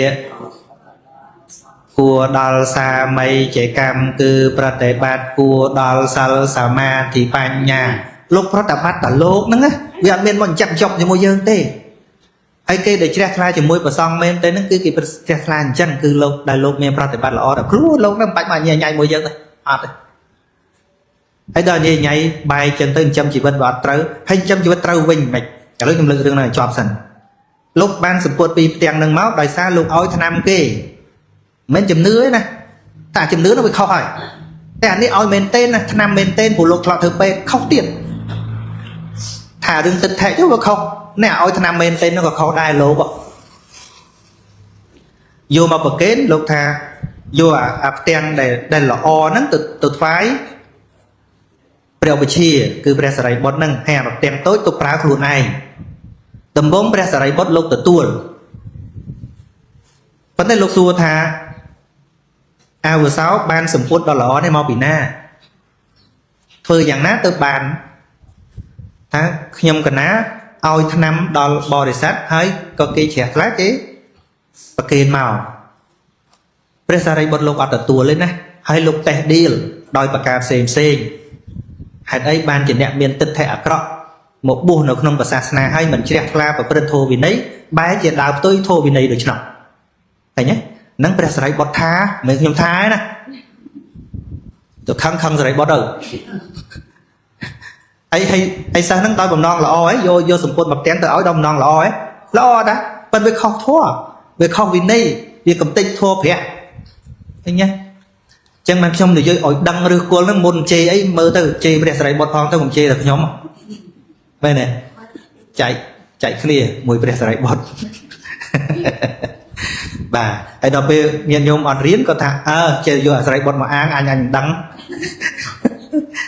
គួរដល់សាមីចេកម្មគឺប្រតិបត្តិគួរដល់សិលសមាធិបញ្ញាលោកប្រតិបត្តិតែលោកហ្នឹងណាវាអត់មានមកចាក់ចប់ជាមួយយើងទេហើយគេដែលជ្រះថ្លាជាមួយប្រសងមែនទេហ្នឹងគឺគេជ្រះថ្លាអញ្ចឹងគឺលោកដែលលោកមានប្រតិបត្តិល្អដល់ខ្លួនលោកហ្នឹងមិនបាច់មកញ៉ៃមួយយើងទេអត់ទេ ហើយដល់និយាយបាយចឹងទៅចិញ្ចឹមជីវិតបើអត់ត្រូវហើយចិញ្ចឹមជីវិតត្រូវវិញមិនឥឡូវខ្ញុំលើករឿងហ្នឹងឲ្យជាប់សិនលោកបានសម្ពុតពីផ្ទាំងហ្នឹងមកដោយសារលោកឲ្យថ្នាំគេមិនជំនឿទេណាតែជំនឿនោះវាខុសហើយតែអានេះឲ្យមែនទេណាថ្នាំមែនទេព្រោះលោកឆ្លត់ធ្វើពេកខុសទៀតថារឿងទឹកថែទៅវាខុសអ្នកឲ្យថ្នាំមែនទេនោះក៏ខុសដែរលោកយកមកប្រកេនលោកថាយកអាផ្ទាំងដែលល្អហ្នឹងទៅថ្វាយព្រះវិជាគឺព្រះសារីបុត្រហ្នឹងហើយអាផ្ទាំងតូចទៅប្រើខ្លួនឯងដំបងព្រះសារីបុត្រលោកទទួលប៉ុន្តែលោកសួរថាអាវសោបានសម្ពុតដ៏ល្អនេះមកពីណាធ្វើយ៉ាងណាទៅបានថាខ្ញុំកណាឲ្យថ្នាំដល់បរិស័ទហើយក៏គេជ្រះថ្លាគេប្រគេនមកព្រះសារីបុត្រលោកអត់ទទួលទេណាហើយលោកតេះឌីលដោយប្រការផ្សេងហេតុអីបានជាអ្នកមានទិដ្ឋិអាក្រក់មកបួសនៅក្នុងសាសនាហើយមិនជ្រះថ្លាប្រព្រឹត្តធម៌វិន័យបែរជាដើរផ្ទុយធម៌វិន័យដូច្នោះឃើញទេនឹងព្រះសារីបុត្រថាមិនខ្ញុំថាទេណាទៅខឹងសារីបុត្រទៅអីសិស្សហ្នឹងដោយបំណងល្អហ៎យកសម្ពុតមកផ្ទាំងទៅឲ្យដល់បំណងល្អហ៎ល្អតាប៉ុន្តែវាខុសធម៌វាខុសវិន័យវាកំតិចធម៌ព្រះឃើញទេចឹងមិនខ្ញុំនិយាយឲ្យដឹងឬគល់ហ្នឹងមុនជេរអីមើលទៅជេរព្រះសារីបុត្រផងទៅខ្ញុំជេរតែខ្ញុំមែនទេចែកគ្នាមួយព្រះសារីបុត្របាទហើយដល់ពេលញាតិញោមអត់រៀនក៏ថាចេះយកអាសារីបុត្រមកអាងអញមិនដឹង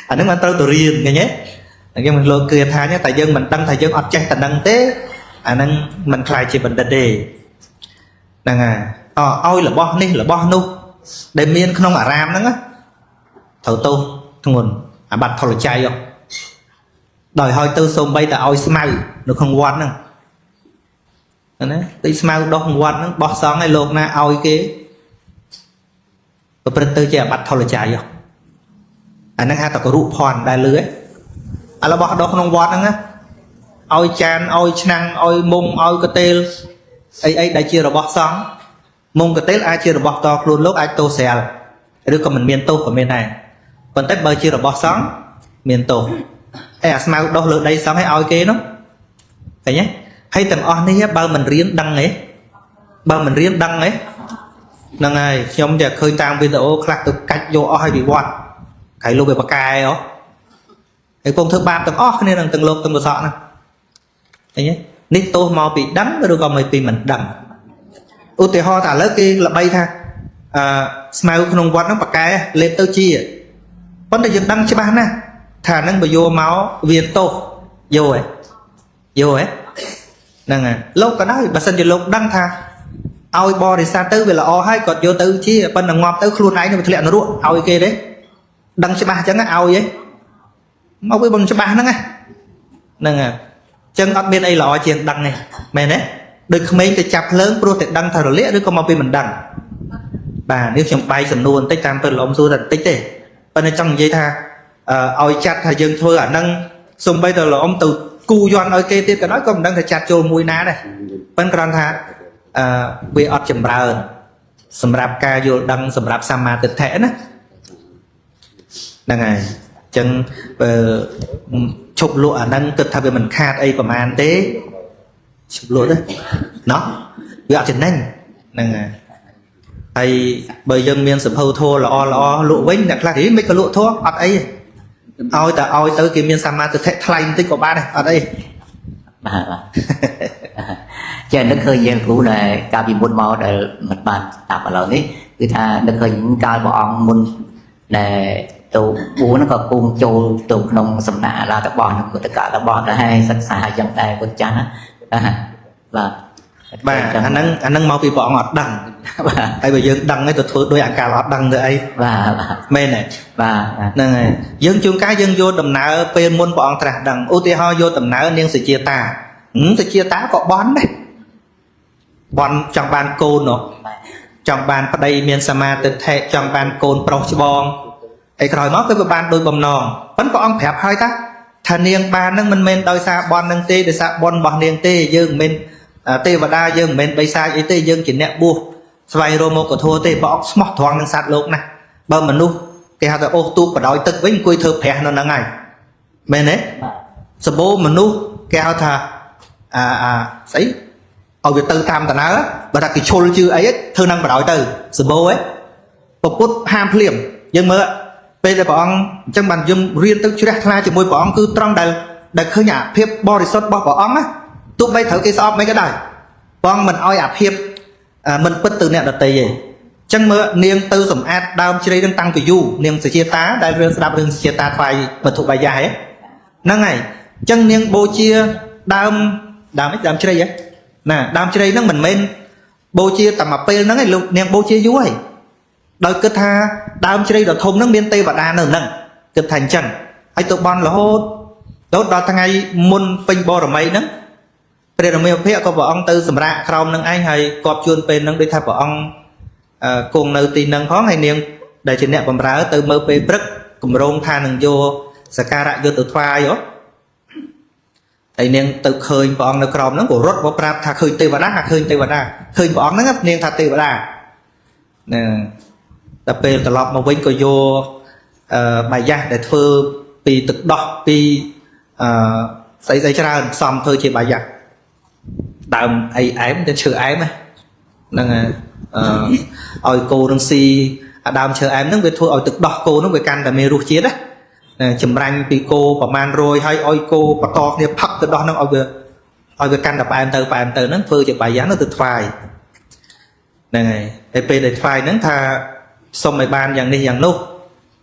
អាហ្នឹងមិនត្រូវទៅរៀនឃើញទេយើងមិនលោកគឺថាតែយើងមិនដឹងថាយើងអត់ចេះតែដឹងទេអាហ្នឹងមិនខ្លាចជាបណ្ឌិតទេហ្នឹងហើយឲ្យរបស់នេះរបស់នោះដែលមានក្នុងអារាមហ្នឹងត្រូវទោសធ្ងន់អាបត្តិថលចៃដោយឲ្យទៅសូម្បីតែឲ្យស្មៅនៅក្នុងវត្តហ្នឹងណាទីស្មៅដោះក្នុងវត្តហ្នឹងបោះសង់ឲ្យលោកណាឲ្យគេប្រព្រឹត្តទៅជាអាបត្តិថលចៃអាហ្នឹងហៅតែគរុភ័ណ្ឌដែលលឺអារបស់ដោះក្នុងវត្តហ្នឹងឲ្យចានឲ្យឆ្នាំងឲ្យមុងឲ្យកតេលអីដែលជារបស់សង្ឃមុងកតេលអាចជារបស់តខ្លួនលោកអាចទោសស្រាលឬក៏មិនមានទោសក៏មានដែរប៉ុន្តែបើជារបស់សង្ឃមានទោសអាស្មៅដោះលើដីសង្ឃឲ្យគេនោះឃើញទេហើយទាំងអស់នេះបើមិនរៀនដឹងទេហ្នឹងហើយខ្ញុំតែឃើញតាមវីដេអូខ្លះទៅកាច់យកអស់ឲ្យពីវត្តក្រៃលោកវាបកែហើយពុំធ្វើបាបទាំងអស់គ្នានឹងទាំងលោកទាំងកសក់ហ្នឹងឃើញទេនេះទោសមកពីដឹងឬក៏មកពីមិនដឹងឧទាហរណ៍ថាឥឡូវគេល្បីថាស្មៅក្នុងវត្តហ្នឹងបកែលេបទៅជាប៉ុន្តែយើងដឹងច្បាស់ណាស់ថាហ្នឹងបើយកមកវាទោសយកហ៎ហ្នឹងហើយលោកក៏ដែរបើសិនជាលោកដឹងថាឲ្យបរិស័ទទៅវាល្អហើយគាត់យកទៅជាប៉ុន្តែងាប់ទៅខ្លួនឯងនឹងវាធ្លាក់នរកឲ្យគេទេដឹងច្បាស់អញ្ចឹងឲ្យហ៎មកវាមិនច្បាស់ហ្នឹងហ្នឹងហើយអញ្ចឹងអត់មានអីល្អជាងដឹងទេមែនទេដូចក្មេងទៅចាប់ភ្លើងព្រោះតែដឹងថារលាកឬក៏មកពីមិនដឹងបាទនេះខ្ញុំបែកសំណួរបន្តិចតាមពេលលោកសួរតែបន្តិចទេប៉ុន្តែចង់និយាយថាឲ្យចាត់ថាយើងធ្វើអាហ្នឹងសំបីតែលោកទៅគូយន់ឲ្យគេទៀតក៏ដោយក៏មិនដឹងថាចាត់ចូលមួយណាដែរប៉ុន្តែគ្រាន់ថាវាអត់ចម្រើនសម្រាប់ការយល់ដឹងសម្រាប់សម្មាទិដ្ឋិណាហ្នឹងហើយអញ្ចឹងឈប់លក់អាហ្នឹងគិតថាវាមិនខាតអីប្រហែលទេឈប់លក់ទេណោះវាអត់ចំណេញហ្នឹងហើយបើយើងមានសភៅធម៌ល្អលក់វិញអ្នកខ្លះនេះមិនក៏លក់ធម៌អត់អីឲ្យទៅគេមានសម្មាទិដ្ឋិថ្លៃបន្តិចក៏បានដែរអត់អីបាទចេះនឹកឃើញយើងគ្រូដែលកាលពីមុនមកដែលមិនបានតាប់ឥឡូវនេះគឺថានឹកឃើញកាលព្រះអង្គមុនដែលទៅបួនក៏គង់ចូលទៅក្នុងសំណាក់អាឡារបស់នឹងគុតកៈរបស់ដែរសិក្សាយ៉ាងដែរគុណចាស់ណាបាទអាហ្នឹងមកពីព្រះអង្គអត់ដឹងបាទហើយបើយើងដឹងហើយទៅធ្វើដោយអាការអត់ដឹងទៅអីបាទមែនទេបាទហ្នឹងហើយយើងជួនកាលយើងយកដំណើរពេលមុនព្រះអង្គត្រាស់ដឹងឧទាហរណ៍យកដំណើរនាងសុជាតាក៏បន់ដែរបន់ចង់បានកូននោះចង់បានប្តីមានសមាទិដ្ឋិចង់បានកូនប្រុសច្បងឯក្រោយមកគឺវាបានដោយបំណងប៉ុន្តែព្រះអង្គប្រាប់ហើយថានាងបាននឹងមិនមែនដោយសារបន់នឹងទេដោយសារបន់របស់នាងទេយើងមិនមែនទេវតាយើងមិនមែនបិសាចអីទេយើងជាអ្នកបួសស្វែងរកមកធម៌ទេព្រះអង្គស្មោះត្រង់នឹងសត្វលោកណាបើមនុស្ស គេហៅថាអូសទូកបដោយទឹកវិញអង្គុយធ្វើប្រាស់នៅហ្នឹងហើយមែនទេសម្បូរមនុស្សគេហៅថាស្អីឲ្យវាទៅតាមដំណើរបើថាគេឈុលជឿអីធ្វើនឹងបដោយទៅសម្បូរហ៎ពពុទ្ធហាមភ្លាមយើងមើលពេលដែលព្រះអង្គអញ្ចឹងបានយើងរៀនទៅជ្រះថ្លាជាមួយព្រះអង្គគឺត្រង់ដែលឃើញអាភាពបរិសុទ្ធរបស់ព្រះអង្គណាទោះបីត្រូវគេស្អប់មិនក៏ដោយព្រះអង្គមិនអោយអាភាពមិនពិតទៅអ្នកដទៃទេអញ្ចឹងមើលនាងទៅសម្អាតដើមជ្រៃនឹងតាំងពីយូរនាងសុជាតាដែលរឿងស្ដាប់រឿងសុជាតាថ្វាយវត្ថុបាយ័យហ្នឹងហើយអញ្ចឹងនាងបូជាដើមជ្រៃណាដើមជ្រៃហ្នឹងមិនមែនបូជាតែមួយពេលហ្នឹងឯងលោកនាងបូជាយូរហើយដោយគិតថាដើមជ្រៃដ៏ធំហ្នឹងមានទេវតានៅហ្នឹងគិតថាអញ្ចឹងហើយទៅបន់រហូតដល់ថ្ងៃមុនពេញបរមីហ្នឹងព្រះរាមាភិក្ខក៏ព្រះអង្គទៅសម្រាកក្រោមនឹងឯងហើយគាត់ជួនពេលហ្នឹងដូចថាព្រះអង្គគង់នៅទីហ្នឹងផងហើយនាងដែលជាអ្នកបម្រើទៅមើលពេលព្រឹកគម្រោងថានឹងយកសក្ការៈយកទៅថ្វាយហើយនាងទៅឃើញព្រះអង្គនៅក្រោមហ្នឹងក៏រត់មកប្រាប់ថាឃើញទេវតាឃើញព្រះអង្គហ្នឹងនាងថាទេវតាណាតែពេលត្រឡប់មកវិញក៏យកបាយ័សដែលធ្វើពីទឹកដោះពីស្អីច្រើនផ្សំធ្វើជាបាយ័សដើមអីអែមទៅឈើអែមហ្នឹងឲ្យគោនឹងស៊ីអាដើមឈើអែមហ្នឹងវាធ្វើឲ្យទឹកដោះគោហ្នឹងវាកាន់តែមានរសជាតិណាចម្រាញ់ពីគោប្រមាណ100ហើយឲ្យគោបន្តគ្នាផឹកទឹកដោះហ្នឹងឲ្យវាកាន់តែផ្អែមទៅហ្នឹងធ្វើជាបាយ័សទៅថ្វាយហ្នឹងហើយពេលដែលថ្វាយហ្នឹងថាសុំឲ្យបានយ៉ាងនេះយ៉ាងនោះ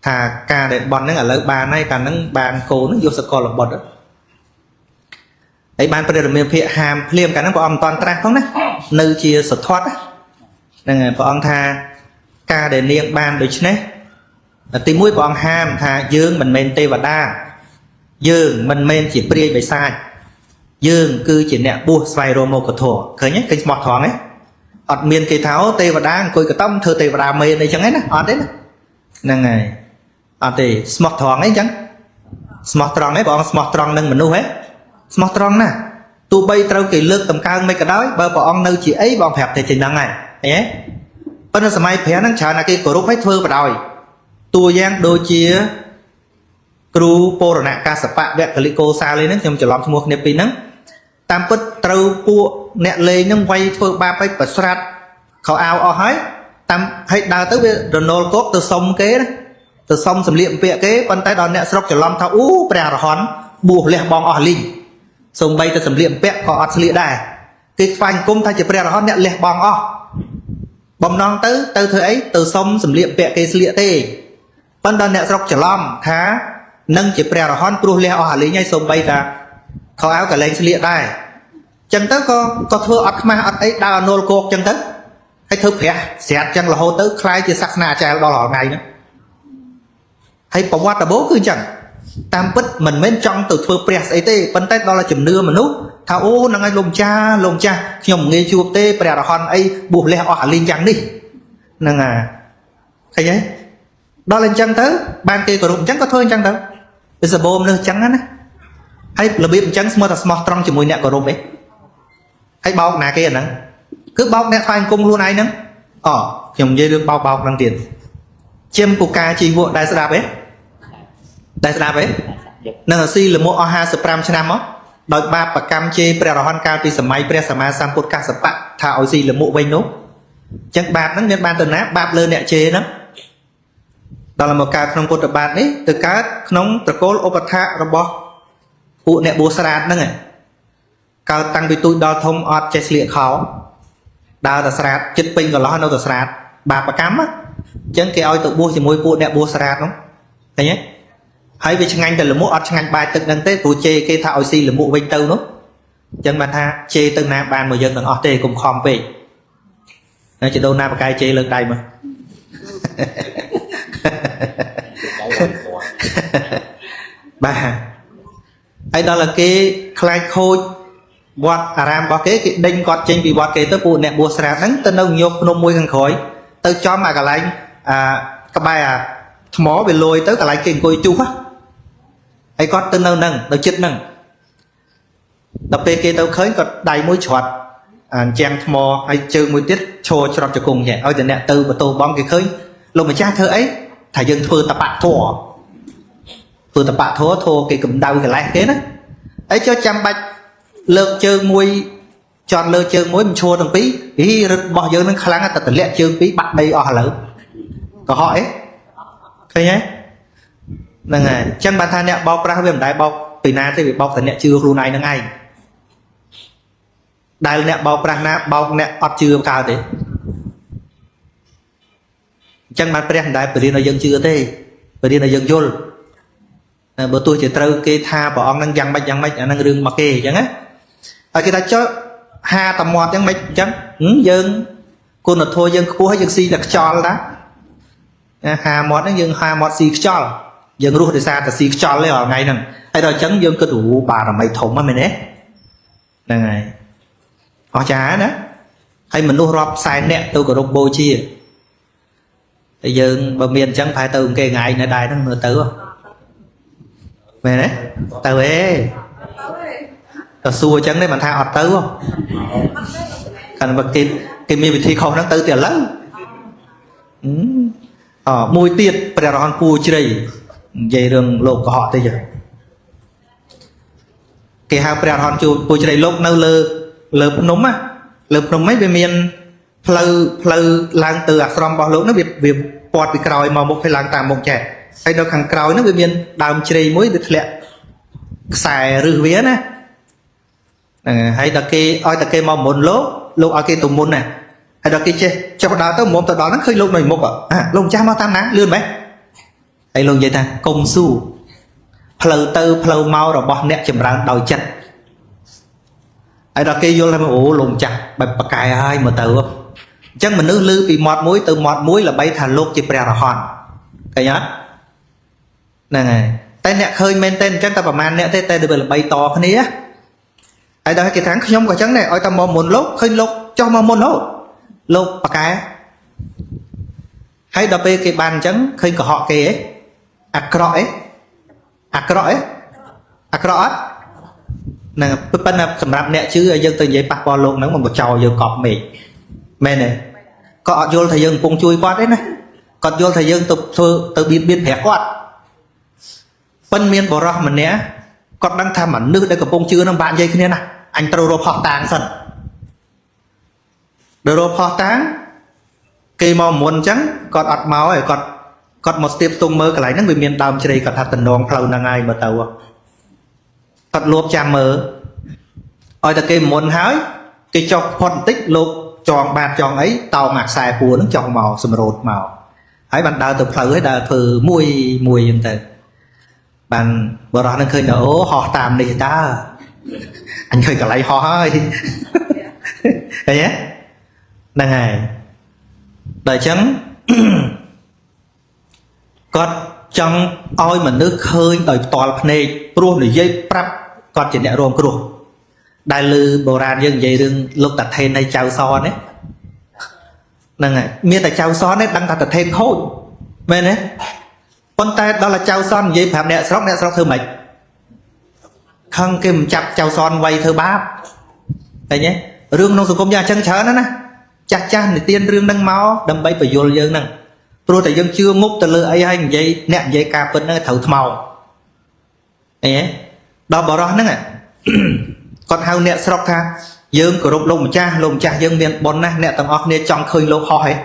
ថាការដែលបន់ហ្នឹងឥឡូវបានហើយកាលហ្នឹងបានគោហ្នឹងយកសកលបុត្រហើយបានព្រះរាមាភិក្ខហាមភ្លាមកាលហ្នឹងព្រះអង្គមិនតាន់ត្រាស់ផងណានៅជាសទ្ធត្ថហ្នឹងហើយព្រះអង្គថាការដែលនាងបានដូច្នេះទីមួយព្រះអង្គហាមថាយើងមិនមែនទេវតាយើងមិនមែនជាព្រាយបិសាចយើងគឺជាអ្នកបួសស្វែងរកមោក្ខធម៌ឃើញទេឃើញស្មោះត្រង់ទេអត់មានគេថាអូទេវតាអង្គុយកតំធ្វើទេវតាមេនអីចឹងណាអត់ទេណាហ្នឹងហើយអត់ទេស្មោះត្រង់អីចឹងស្មោះត្រង់ឯងព្រះអង្គស្មោះត្រង់នឹងមនុស្សហ៎ស្មោះត្រង់ណាទោះបីត្រូវគេលើកតម្កើងមិនក៏ដោយបើព្រះអង្គនៅជាអីបងប្រាប់តែចឹងហ្នឹងហើយឃើញទេប៉ុន្តែសម័យព្រះហ្នឹងច្រើនតែគេគោរពឲ្យធ្វើបដ ாய் តួយ៉ាងដូចជាគ្រូពរណកាសបៈវគ្គលិកោសាលីហ្នឹងខ្ញុំច្រឡំឈ្មោះគ្នាពីរហ្នឹងតាមពិតត្រូវពួកអ្នកលេងហ្នឹងវាយធ្វើបាបឲ្យប្រស្រាត់ខោអាវអស់ហើយតាមឲ្យដើរទៅវារណលគប់ទៅសុំគេណាទៅសុំសម្លៀកបំពាក់គេប៉ុន្តែដល់អ្នកស្រុកច្រឡំថាអូព្រះអរហន្តបួសលះបងអស់លីងសូម្បីតែសម្លៀកបំពាក់ក៏អត់ស្លៀកដែរគេស្វែងគុំថាជាព្រះអរហន្តអ្នកលះបងអស់បំណងទៅធ្វើអីទៅសុំសម្លៀកបំពាក់គេស្លៀកទេប៉ុន្តែអ្នកស្រុកច្រឡំថានឹងជាព្រះអរហន្តព្រោះលះអស់អាលីងហើយសូម្បីតែខោអាវក៏លែងស្លៀកដែរចឹងទៅក៏ធ្វើអត់ខ្មាស់អត់អីដើរអនុលគោកចឹងទៅហើយធ្វើព្រះស្រាតចឹងរហូតទៅคล้ายជាសាសនាអាចារ្យដល់រាល់ថ្ងៃហ្នឹងហើយប្រវត្តិបូគឺចឹងតាមពិតមិនមែនចង់ទៅធ្វើព្រះស្អីទេប៉ុន្តែដល់តែជំនឿមនុស្សថាអូហ្នឹងហើយលោកម្ចាស់ខ្ញុំងាយជួបទេព្រះអរហន្តអីបួសលះអស់អាលីងយ៉ាងនេះហ្នឹងឃើញទេដល់អញ្ចឹងទៅបានគេគោរពអញ្ចឹងក៏ធ្វើអញ្ចឹងទៅវាសបោមនុស្សអញ្ចឹងណាហើយរបៀបអញ្ចឹងស្មើតែស្មោះត្រង់ជាមួយអ្នកគោរពឯងហើយបោកណាគេអាហ្នឹងគឺបោកអ្នកថ្វាយអង្គមខ្លួនឯងហ្នឹងខ្ញុំនិយាយរឿងបោកហ្នឹងទៀតជាមពូកាជីវៈដែលស្ដាប់ឯងនឹងស៊ីលមួអស់55ឆ្នាំមកដោយបាបប្រកម្មជេរព្រះរហន្តកាលពីសម័យព្រះសម្មាសម្ពុទ្ធកាសបៈថាឲ្យស៊ីលមួវិញនោះអញ្ចឹងបាបហ្នឹងមានបានទៅណាបាបលើអ្នកជេរហ្នឹងដល់មកកើតក្នុងពុទ្ធបាទនេះទៅកើតក្នុងត្រកូលឧបថារបស់ពួកអ្នកបួសស្រាតហ្នឹងកើតតាំងពីទូចដល់ធំអត់ចេះស្លៀកខោដើរតែស្រាតចិត្តពេញកន្លោះនៅតែស្រាតបាបប្រកម្មអញ្ចឹងគេឲ្យទៅបួសជាមួយពួកអ្នកបួសស្រាតហ្នឹងឃើញទេហើយវាឆ្ងាញ់តែលមួអត់ឆ្ងាញ់បាយទឹកហ្នឹងទេព្រោះជេរគេថាឲ្យស៊ីលមួវិញទៅនោះអញ្ចឹងបានថាជេរទៅណាបានមកយើងទាំងអស់ទេកុំខំពេកហើយចដូនណាបកាយជេរលើកដៃមកបាទហើយដល់តែគេខ្លាចខូចវត្តអារាមរបស់គេដេញគាត់ចេញពីវត្តគេទៅពួកអ្នកបួសស្រាតហ្នឹងទៅនៅញោកភ្នំមួយខាងក្រោយទៅចំអាកន្លែងក្បែរអាថ្មវាលយទៅកន្លែងគេអង្គុយជុះហើយគាត់ទៅនៅហ្នឹងនៅចិត្តហ្នឹងដល់ពេលគេទៅឃើញគាត់ដៃមួយច្រត់អញ្ចាំងថ្មហើយជើងមួយទៀតឈរច្រត់ជង្គង់ចេះឲ្យតែអ្នកទៅបតោបំគេឃើញលោកម្ចាស់ធ្វើអី thà dân thưa tập bạc thua cái cầm đầu cái lại thế đó ấy cho chăm bạch lợt chơi muối chọn lợt chơi muối mình chua thằng pí ý bỏ giờ nó khá lắm ta tự lẹ chơi pí bắt đây lỡ có hỏi thấy nhé là ngày chân bàn thang nè bọc ra về đại bọc từ na thì bị bọc thành nè chưa luôn này nó ngay đại nè bọc ra na bọc nè ọt chưa cao thế chân bàn pre đại bởi vì nó dân chưa thế bởi vì nó dân vô bữa tôi chỉ trâu cái tha bỏ ông đang dăng bạch đang rừng mặc kề chẳng á ở cái ta cho ha tầm mọt chẳng mấy chẳng dân cô nó thôi dân cô hay dân si là cho đó hà mọt nó dân hà mọt si cho dân ruột thì sao ta si cho lấy ở ngày nè hay rồi chẳng dân cái đủ bà là mày thủng mà mày nè này họ trả đó hay mình nuôi rọp sai nè tôi có rộp bôi chia bây giờ bà miền chẳng phải từ cái ngày này đài nó nữa tử mày đấy tao ấy tao xua chẳng đấy mà tha ọt tứ không cần vật cái miền bị thi không nó tứ tiền lắm mùi tiệt phải là con cua chơi dây đường lộ của họ tới giờ cái hàng phải là con cua chơi lúc nó lơ núng á lơ núng mấy bên miền phơi lang từ ashram bao lúc nó việc bọt bị còi mà một phải lang tạm một trẻ hay nó hàng còi nó bên miền đàm chơi muối được lẹ xài rư vía nè hay là cái oi là cái màu một lúc ở cái tùng môn nè hay là cái chơi cho đào tới một tờ đó nó khơi lúc này một lúc cha mau tam ná lươn mấy hay luôn vậy ta công su phơi mau rồi bọt nẹt chầm răng đòi chặt hay là cái vô là ủ lùng chặt bạch bạc cài ai mà tự chắc mình nước lư bị mọt muối là bay thành lúc chỉ bè là hòn cái nhá này tay nẹt khơi men tên chắc ta bảo man nẹt tay được là bay to cái này á ai đó cái tháng nhóm của trắng này ôi ta mò một lúc khơi lúc cho mò một lúc bạc cái hay đập cái bàn trắng khơi của họ kì ấy acro nè bên là sầm rạp nẹt chứ dân từ vậy bạc bò luôn nó mà một trò giờ cọp mì men này có vô thời dân cùng chui qua đấy này còn vô thời dân từ biên thẻ quạt bên miền bờ ra mình nè còn đang tham ảnh nước đây có bông chưa nó bạn dây kia nè anh trâu rô phò tàng sân đồ rô phò tàng cây màu muôn trắng còn ọt máu ấy còn một tiếp tung mơ cái này nó bị miền đàm chơi còn thật tình đoàn phâu là ngay mà tàu còn lốp chạm mơ ôi ta cây muôn hái cây cho phân tích lốp tròn bạc tròn ấy tàu mạc xài của nó tròn màu sầm rột màu hãy bạn đào từ phâu ấy đào từ mùi như thế bạn bữa đó nó khơi nổ họ tạm đi ta anh khơi cả lại họ hơi thấy nhé đang ngày đời trắng con trong oi mà nước khơi đời toàn này luôn để dây prap con chỉ để rôm cái đại lư bồ ran dân dây rừng lúc đặt thêm này chào son đấy đang ngày miền tại chào son đấy đang đặt thêm khôi men đấy con tay đó là chào son dây phạm nè sóc thơ mạch không kim chặt chào son quay thơ báp thấy nhé rương nông công gia chân chớ nó nè chắc chắn thì tiên rương nâng máu đâm bay phải vô dân nè rồi tại dân chưa ngút từ lư ấy hành dây nẹm dây cà bên nơi thầu màu thấy nhé đó bỏ đó nè còn hao nẹt sọc tha dân của rục lồng cha dân miền bồn nè nẹt tầng óc nè trong khơi lô hỏi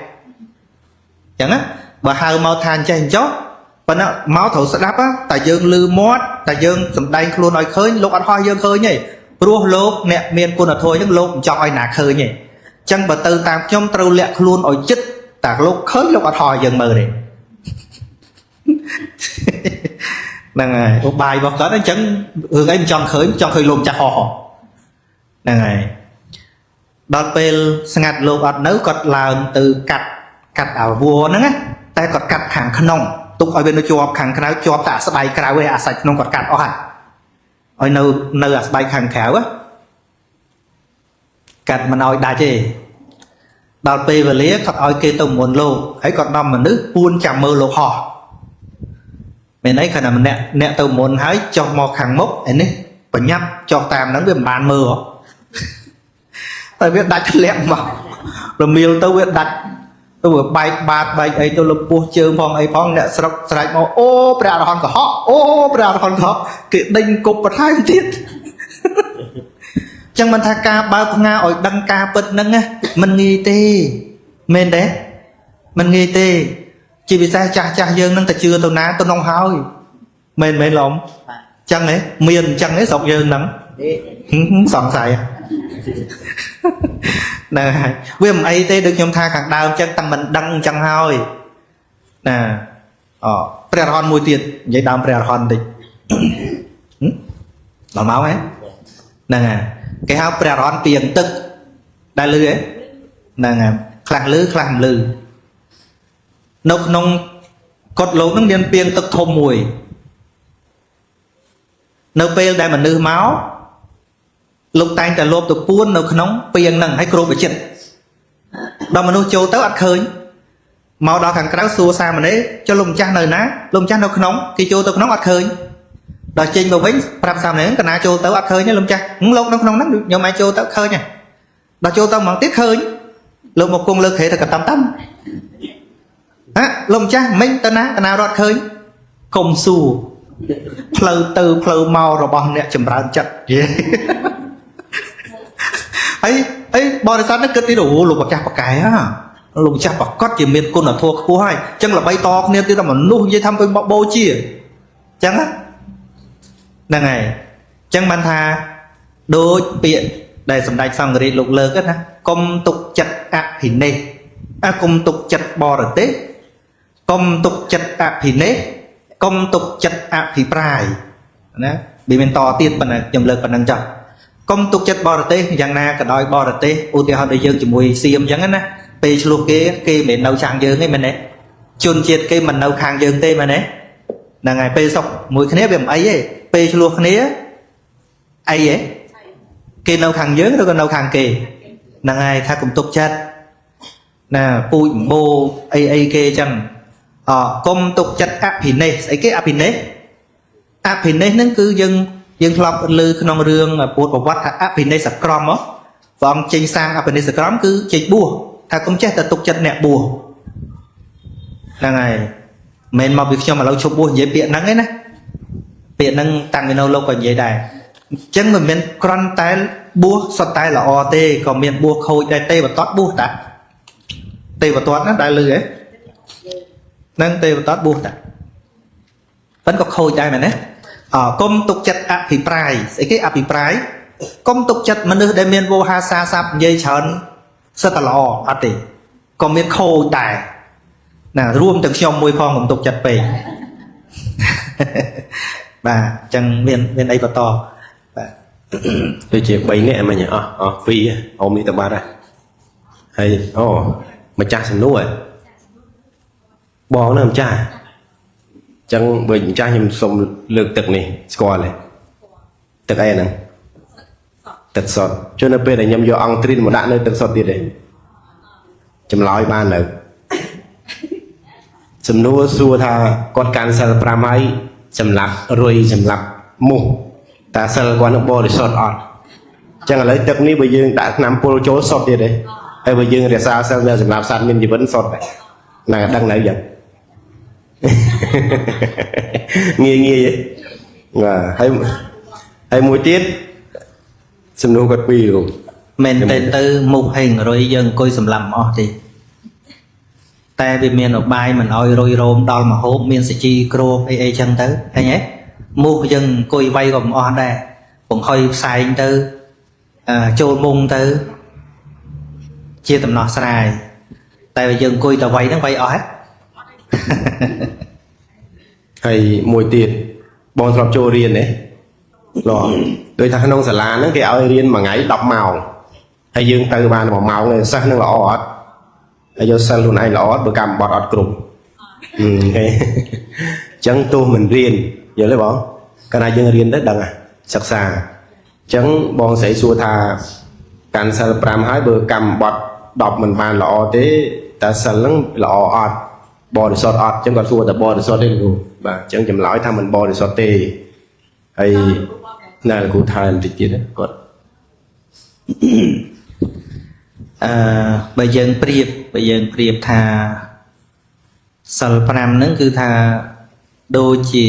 chẳng á bà hao mau than cho hình chó và nó máu thấu sẽ đáp á tại dương lư mót tại dương sầm đay luôn nói khơi lúc ăn hoa dương khơi nhỉ rùa lốp nè miền cô là thôi những lốp cho ai nạc khơi nhỉ chân bà từ tam trong trâu lẹ luôn ở chích tạc lúc khơi lúc ăn hoa dương mờ này nè này bài bọc đó nó chẳng hướng ấy trong khơi luôn chặt họ nè này đợt pel ngặt lốp ăn nấu cọt là từ cắt ảo vua nữa á tay cọt cắt hàng khăn nông tục ở bên nó cho khẳng kháo cho tạ sắp bài kháo về sạch nông còn cắt ở nơi bài khẳng kháo á cắt mà nói đa chê đào pê và lía thật oi kê tông nguồn lô ấy còn năm mà nước buôn chạm mơ lô hò mình ấy khả năng nẹ tông nguồn hái cho mò khẳng mốc ấy nè và nhắp cho tàm nắng bên bàn mơ tại biết đặt lẹm mà rồi miêu tao biết đặt ទៅបែកបាតបែកអីទៅលំពោះជើងផងអីផងអ្នកស្រុកស្រែកមកអូព្រះអរហន្តកុហកអូព្រះអរហន្តកុហកគេដេញគប់បន្ថែមទៀតចឹងមិនថាការបើកផ្ងាឲ្យដឹងការពិតហ្នឹងណាមិនងាយទេមែនទេមិនងាយទេជាពិសេសចាស់យើងហ្នឹងតែជឿទៅណាទៅនងហើយមែនឡំចឹងហ៎មានអញ្ចឹងហ៎ស្រុកយើងហ្នឹងសង្ស័យហ្នឹងហើយវាមិនអីទេដូចខ្ញុំថាខាងដើមចឹងតែមិនដឹងអញ្ចឹងហើយណាព្រះអរហន្តមួយទៀតនិយាយដើមព្រះអរហន្តបន្តិចដល់មកហ៎ហ្នឹងហើយគេហៅព្រះអរហន្តពីងទឹកដែលលឺហ៎ហ្នឹងហើយខ្លះលឺខ្លះមិនលឺនៅក្នុងកុដិលោកហ្នឹងមានពីងទឹកធំមួយនៅពេលដែលមនុស្សមកលោកតែងតែលបទៅពួននៅក្នុងពីងហ្នឹងឲ្យគ្របចិត្តដល់មនុស្សចូលទៅអត់ឃើញមកដល់ខាងក្រៅសួរសាមណេរចុះលោកម្ចាស់នៅណាលោកម្ចាស់នៅក្នុងគេចូលទៅក្នុងអត់ឃើញដល់ចេញមកវិញប្រាប់សាមណេរកណាចូលទៅអត់ឃើញទេលោកម្ចាស់លោកនៅក្នុងហ្នឹងខ្ញុំអាចចូលទៅឃើញហ៎ដល់ចូលទៅហ្មងទៀតឃើញលោកមកគង់លើក្រែទៅកតាំលោកម្ចាស់មិញទៅណាកណារត់ឃើញកុំសួរផ្លូវទៅផ្លូវមករបស់អ្នកចម្រើនចិត្តអីបរិស័ទនេះគិតទីលោកម្ចាស់ប្រកែលោកម្ចាស់ប្រកាសជាមានគុណធម៌ខ្ពស់ហើយអញ្ចឹងល្បីតគ្នាទៀតដល់មនុស្សនិយាយថាទៅបោជាអញ្ចឹងហ្នឹងហើយអញ្ចឹងបានថាដូចពាក្យដែលសម្ដេចសង្ឃរាជលោកលើកណាកុំទុកចិត្តអភិនេស្កុំទុកចិត្តបរទេសកុំទុកចិត្តអភិនេស្កុំទុកចិត្តអភិប្រាយណាវាមានតទៀតប៉ុណ្ណាខ្ញុំលើកប៉ុណ្ណឹងចុះកុំទុកចិត្តបរទេសយ៉ាងណាក៏ដោយបរទេសឧទាហរណ៍ដូចយើងជាមួយសៀមអញ្ចឹងណាពេលឆ្លោះគេមិននៅខាងយើងទេមែនទេជនជាតិគេមិននៅខាងយើងទេមែនទេហ្នឹងហើយពេលសុខមួយគ្នាវាមិនអីទេពេលឆ្លោះគ្នាអីហ៎គេនៅខាងយើងឬក៏នៅខាងគេហ្នឹងហើយថាកុំទុកចិត្តណាពូជម្បោអីគេអញ្ចឹងកុំទុកចិត្តអភិនេស្ស្អីគេអភិនេស្ហ្នឹងគឺយើងធ្លាប់ឮក្នុងរឿងពុទ្ធប្រវត្តិថាអភិនេស្សក្រមព្រះអង្គចេញសាងអភិនេស្សក្រមគឺចេញបួសថាកុំចេះតែទុកចិត្តអ្នកបួសហ្នឹងហើយមិនមកពីខ្ញុំឥឡូវឈប់បួសនិយាយពាក្យហ្នឹងឯណាពាក្យហ្នឹងតាំងពីនៅលោកក៏និយាយដែរអញ្ចឹងមិនមែនគ្រាន់តែបួសសុទ្ធតែល្អទេក៏មានបួសខូចដែរទេវតតបួសតាទេវតតណាដែលឮហ៎ហ្នឹងទេវតតបួសតាប៉ុន្តែក៏ខូចដែរមែនទេកុំទុកចិត្តអភិប្រាយស្អីគេអភិប្រាយកុំទុកចិត្តមនុស្សដែលមានវោហារសាស័ព្ទនិយាយច្រើនសិតតែល្អអត់ទេក៏មានខូចដែរណារួមទាំងខ្ញុំមួយផងកុំទុកចិត្តពេកបាទអញ្ចឹងមានអីបន្តបាទដូចជា3នាក់មិញអស់2អមនេះតបាត់ហើយម្ចាស់សំណួរបងណាម្ចាស់អញ្ចឹងបើម្ចាស់ខ្ញុំសូមលើកទឹកនេះស្គាល់ទេទឹកអីហ្នឹងទឹកសុទ្ធចុះនៅពេលដែលខ្ញុំយកអង្គទ្រីនមកដាក់នៅទឹកសុទ្ធទៀតទេចម្លើយបាននៅសំណួរសួរថាគាត់កាន់សិល5ហើយសម្លាប់រុយសម្លាប់មូសតើសិលគាត់នឹងបរិសុទ្ធអត់អញ្ចឹងឥឡូវទឹកនេះបើយើងដាក់ថ្នាំពុលចូលសុទ្ធទៀតទេហើយបើយើងរក្សាសិលនៅសម្រាប់សត្វមានជីវិតសុទ្ធដែរណាដឹងនៅយ៉ាងងាយបាទហើយមួយទៀតសំណួរគាត់ពីរមែនតែទៅមុខហេងរុយយើងអង្គុយសម្លាប់អស់ទេតែវាមានឧបាយមិនអោយរុយរោមដល់មហូបមានសាជីគ្របអីចឹងទៅឃើញទេមូសយើងអង្គុយវាយក៏មិនអស់ដែរបង្ហុយផ្សែងទៅចូលមុងទៅជាដំណោះស្រាយតែយើងអង្គុយតែវាយហ្នឹងវាយអស់ហ៎ហើយមួយទៀតបងធ្លាប់ចូលរៀនទេដូចថាក្នុងសាលាហ្នឹងគេឲ្យរៀនមួយថ្ងៃ10ម៉ោងហើយយើងទៅបាន1ម៉ោងទេសិស្សនឹងល្អអត់ហើយយកសិលខ្លួនឯងល្អអត់បើកម្មបត្តិអត់គ្រប់អញ្ចឹងទោះមិនរៀនយល់ទេបងកាលណាយើងរៀនទៅដឹងសិក្សាអញ្ចឹងបងស្រីសួរថាកាន់សិល5ហើយបើកម្មបត្តិ10មិនបានល្អទេតើសិលហ្នឹងល្អអត់បរិសុទ្ធអត់អញ្ចឹងគាត់សួរតែបរិសុទ្ធទេគ្រូបាទអញ្ចឹងចម្លើយថាមិនបរិសុទ្ធទេហើយណែគ្រូថែមតិចទៀតគាត់ បើយើងប្រៀបថាសិល5ហ្នឹងគឺថាដូចជា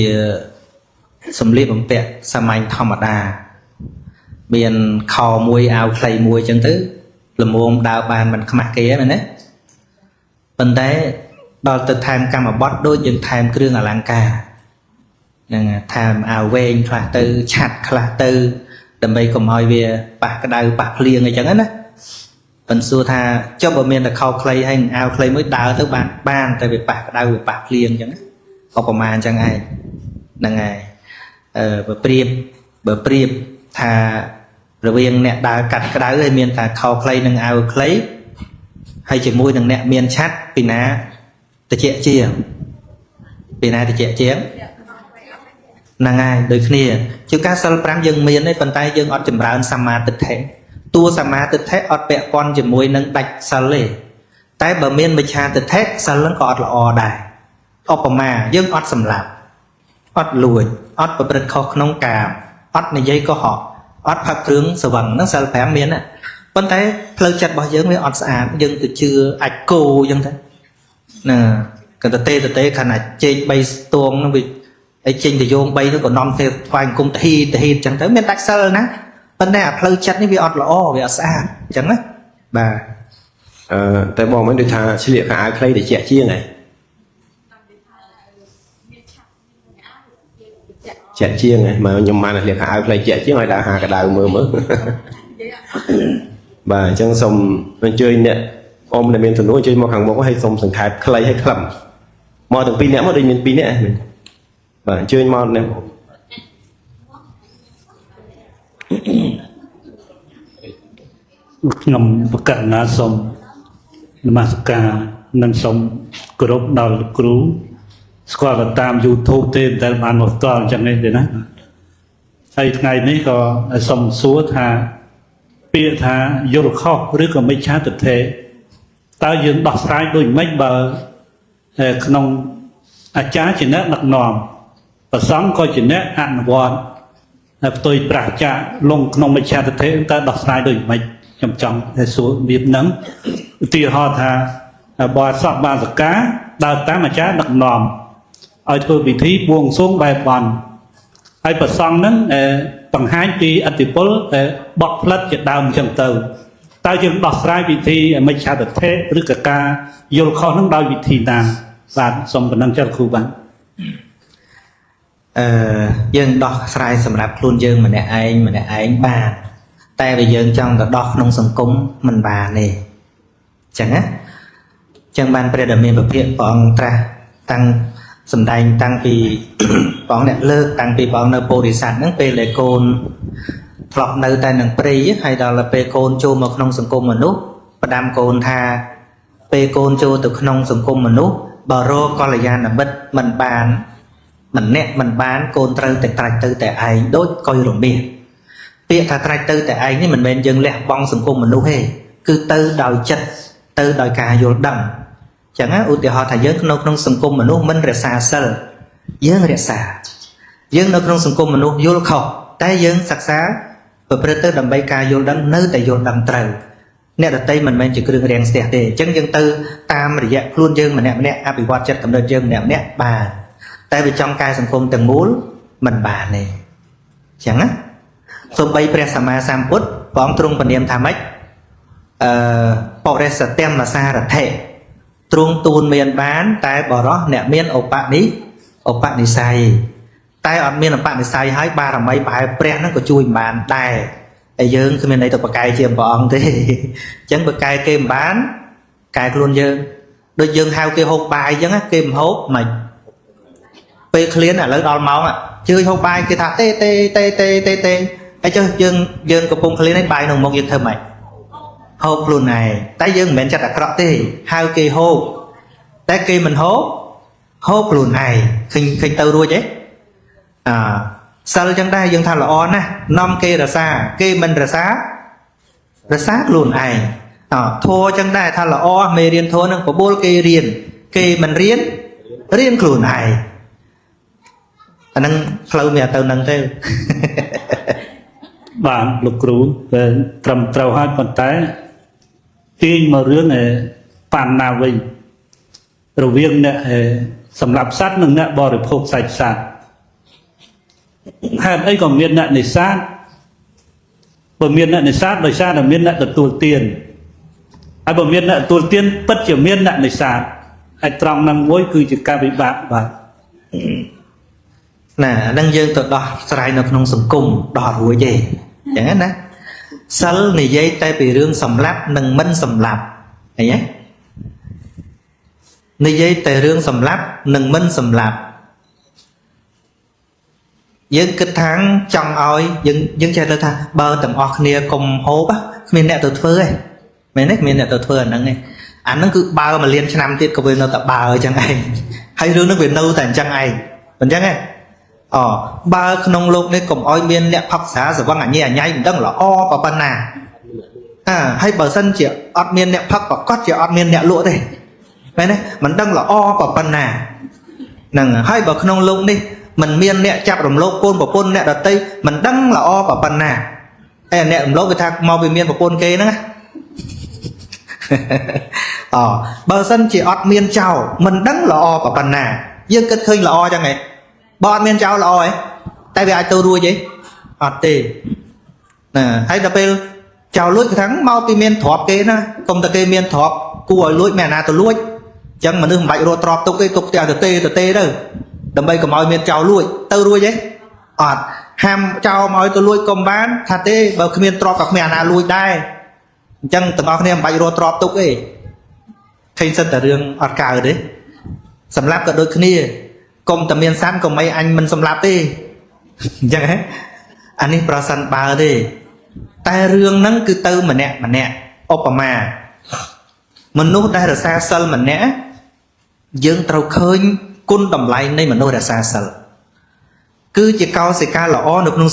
សម្លៀកបំពាក់សាមញ្ញធម្មតាមានខោមួយអាវខ្លីមួយអញ្ចឹងទៅល្មមដើរបានមិនខ្មាស់គេហ្នឹងណាប៉ុន្តែដល់ទៅថែមកម្មបត្តិដូចយើងថែមគ្រឿងអលង្ការហ្នឹងថែមអាវវែងខ្លះទៅឆាត់ខ្លះទៅដើម្បីកុំឲ្យវាប៉ះក្តៅប៉ះភ្លៀងអីចឹងណាប៉ុន្តែសួរថាចុះបើមានតែខោខ្លីហើយអាវខ្លីមួយដើរទៅបានតែវាប៉ះក្តៅវាប៉ះភ្លៀងអញ្ចឹងឧបមាអញ្ចឹងឯងហ្នឹងហើយបើប្រៀបថារវាងអ្នកដើរកាត់ក្តៅហើយមានតែខោខ្លីនិងអាវខ្លីហើយជាមួយនឹងអ្នកមានឆាត់ពីណាតិចជាងហ្នឹងហើយដូចគ្នាជាការសិល5យើងមានទេប៉ុន្តែយើងអត់ចម្រើនសម្មាទិដ្ឋិតួសម្មាទិដ្ឋិអត់ពាក់ព័ន្ធជាមួយនឹងដាច់សិលទេតែបើមានមិច្ឆាទិដ្ឋិសិលហ្នឹងក៏អត់ល្អដែរឧបមាយើងអត់សម្លាប់អត់លួចអត់ប្រព្រឹត្តខុសក្នុងកាមអត់និយាយកុហកអត់ផឹកគ្រឿងស្រវឹងហ្នឹងសិល5មានណាប៉ុន្តែផ្លូវចិត្តរបស់យើងវាអត់ស្អាតយើងទៅជឿអាចគោអញ្ចឹងទៅណាក៏តេខណៈជែក3ស្ទងហ្នឹងវាអីចេញទៅយោង3ហ្នឹងក៏នាំទៅថ្វាយអង្គមតាហ៊ីអញ្ចឹងទៅមានដាច់សិលណាប៉ុន្តែអាផ្លូវចិត្តនេះវាអត់ល្អវាអត់ស្អាតអញ្ចឹងណាបាទតែបងមិនដូចថាឆ្លៀកខោអាវខ្លីតិចជាងហ៎ចាក់ជាងហ៎មកខ្ញុំបានឆ្លៀកខោអាវខ្លីជាក់ជាងឲ្យដើរហាកដៅមើលបាទអញ្ចឹងសូមអញ្ជើញអ្នកអមដែលមានសំណួរអញ្ជើញមកខាងមុខឲ្យសូមសង្ខេបខ្លីឲ្យខ្លឹមមកទាំងពីរអ្នកមកដូចមាន2នាក់បាទអញ្ជើញមកនេះខ្ញុំប្រកាសណាសូមនមស្ការនិងសូមគោរពដល់គ្រូស្គាល់ទៅតាម YouTube ទេតែបានមកផ្ទាល់អញ្ចឹងទេណាហើយថ្ងៃនេះក៏សូមសួរថាពាក្យថាយល់ខុសឬក៏មិច្ឆាទិដ្ឋិតើយើងដោះស្រាយដូចម៉េចបើក្នុងអាចារ្យជាអ្នកដឹកនាំប្រសង្ឃក៏ជាអ្នកអនុវត្តហើយផ្ទុយប្រះចាកលងក្នុងមិច្ឆាទិដ្ឋិតើដោះស្រាយដូចម៉េចខ្ញុំចង់តែសួរវានឹងឧទាហរណ៍ថាបើសពបាសកាដើរតាមអាចារ្យដឹកនាំឲ្យធ្វើពិធីបួងសួងបែបបន់ហើយប្រសង់ហ្នឹងបង្ហាញពីអធិពលបកផ្លិតជាដើមអញ្ចឹងទៅតើយើងដោះស្រាយវិធីមិច្ឆាទិដ្ឋិឬក៏ការយល់ខុសហ្នឹងដោយវិធីណាបាទសូមប៉ុណ្ណឹងចុះគ្រូបាទយើងដោះស្រាយសម្រាប់ខ្លួនយើងម្នាក់ឯងបានតែបើយើងចង់ទៅដោះក្នុងសង្គមមិនបានទេអញ្ចឹងណាអញ្ចឹងបានព្រះដ៏មានពភៈព្រះអង្គត្រាស់តាំងសម្ដែងតាំងពីព្រះអង្គអ្នកលើកតាំងពីព្រះអង្គនៅពោធិសត្វហ្នឹងពេលដែលកូនធ្លាប់នៅតែនឹងព្រៃហើយដល់ពេលកូនចូលមកក្នុងសង្គមមនុស្សផ្ដាំកូនថាពេលកូនចូលទៅក្នុងសង្គមមនុស្សបើរកកល្យាណមិត្តមិនបានកូនត្រូវតែត្រាច់ទៅតែឯងដូចកុយរមាសពាក្យថាត្រាច់ទៅតែឯងនេះមិនមែនយើងលះបង់សង្គមមនុស្សទេគឺទៅដោយចិត្តទៅដោយការយល់ដឹងអញ្ចឹងឧទាហរណ៍ថាយើងក្នុងសង្គមមនុស្សមិនរក្សាសិលយើងរក្សាយើងនៅក្នុងសង្គមមនុស្សយល់ខុសតែយើងសិក្សាប្រព្រឹត្តទៅដើម្បីការយល់ដឹងនៅតែយល់ដឹងត្រូវអ្នកដទៃមិនមែនជាគ្រឿងរាំងស្ទះទេអញ្ចឹងយើងទៅតាមរយៈខ្លួនយើងម្នាក់អភិវឌ្ឍចិត្តកំណត់យើងម្នាក់បានតែវាចង់កែសង្គមទាំងមូលមិនបានទេអញ្ចឹងណាសូម្បីព្រះសម្មាសម្ពុទ្ធព្រះអង្គទ្រង់ពន្យាមថាម៉េចបរិសत्यមសារថេទ្រង់ទូនមានបានតែបរោះអ្នកមានឧបនិស្ស័យតែអត់មានឧបនិស្ស័យហើយបារមីប្រហែលព្រះហ្នឹងក៏ជួយមិនបានដែរតែយើងគ្មានន័យទៅប្រកែកជាព្រះអង្គទេអញ្ចឹងបើកែគេមិនបានកែខ្លួនយើងដូចយើងហៅគេហូបបាយអញ្ចឹងគេមិនហូបមិនពេលឃ្លានឥឡូវដល់ម៉ោងជឿហូបបាយគេថាទេហើយចុះយើងកំពុងឃ្លានហើយបាយនៅមុខយើងធ្វើម៉េចហូបខ្លួនឯងតែយើងមិនមែនចិត្តអាក្រក់ទេហៅគេហូបតែគេមិនហូបខ្លួនឯងឃើញទៅរួចទេសិលចឹងដែរយើងថាល្អណាស់នាំគេរសាគេមិនរសាខ្លួនឯងធัวចឹងដែរថាល្អមេរៀនធัวនឹងបបួលគេរៀនគេមិនរៀនខ្លួនឯងអាហ្នឹងផ្លូវមានទៅនឹងទេបាទលោកគ្រូត្រឹមត្រូវហើយប៉ុន្តែ tiên mà rứa này phản nào vậy rồi viên này sầm lạp sát nâng nè bò được hộp sạch sạch hạt ấy còn miền nè này sát bờ miền nè này sát rồi sát là miền nè là tuột tiền ai bờ miền nè tuột tiền bất chỉ miền nè này sát ai trong năng mối cứ chỉ ca bị bạc và nè đang dương tự đo sai nó không sủng cùng đo ruồi gì chẳng hạn nè sal này dây tay bị rương sầm láp nâng minh sầm lạp này nhé này dây tay rương sầm láp nâng minh sầm lạp dân cái tháng trong oi dân chơi tôi tha bờ tầm ọt nia cùng hố á miền nẹt từ phơi miền nẹt từ phơi nắng này anh nó cứ bao mà liên năm tiết có bên nó tập bao chẳng ai hay rương nó về nâu thành chẳng ai mình chẳng ai ba nông lục này cùng oi miền nẹt học xá rồi văng ảnh nhẹ nhảy mình đang là o và ban nà hay bờ sân chỉ ọt miền nẹt học và cót chỉ ọt miền nẹt lụa đây vậy này mình đang là o và ban nà nằng hai bờ nông lục đi mình miền nẹt chạm đồng lô côn và côn nẹt đặt tây mình đang là o và ban nà nẹt đồng lô người ta mau về miền và côn kê nữa bờ sân chỉ ọt miền chào mình đang là o và ban nà dương kết khơi là o cho ngày bọn miền chào là o ấy tại vì ai tôi đuôi vậy ọt tê hay là bây chào lúi cái thắng mau đi miền thọp kê nè công ta kê miền thọp cua lúi mẹ nào tôi lúi chẳng mà đừng bậy rồi trọp tục cái tục từ tê đâu đầm bay cầm mọi miền chào lúi tơ đuôi vậy ham chào mọi tôi lúi công bán thà tê bờ miền trọp các mẹ nào lúi đây chẳng từng ông em bậy rồi trọp tục ấy khi sân tại đường ọt cào đấy sầm láp cả đôi kia công tầm miền san công mấy anh mình sầm láp đi chẳng hết anh ấy prasan ba đi tai rương nắng cứ tư mà nè Obama mình nuốt đây là xa sân mà nè dương trâu khơi côn đầm lại đây mà nuốt là xa sân cứ chỉ cao sẽ ca là o được nông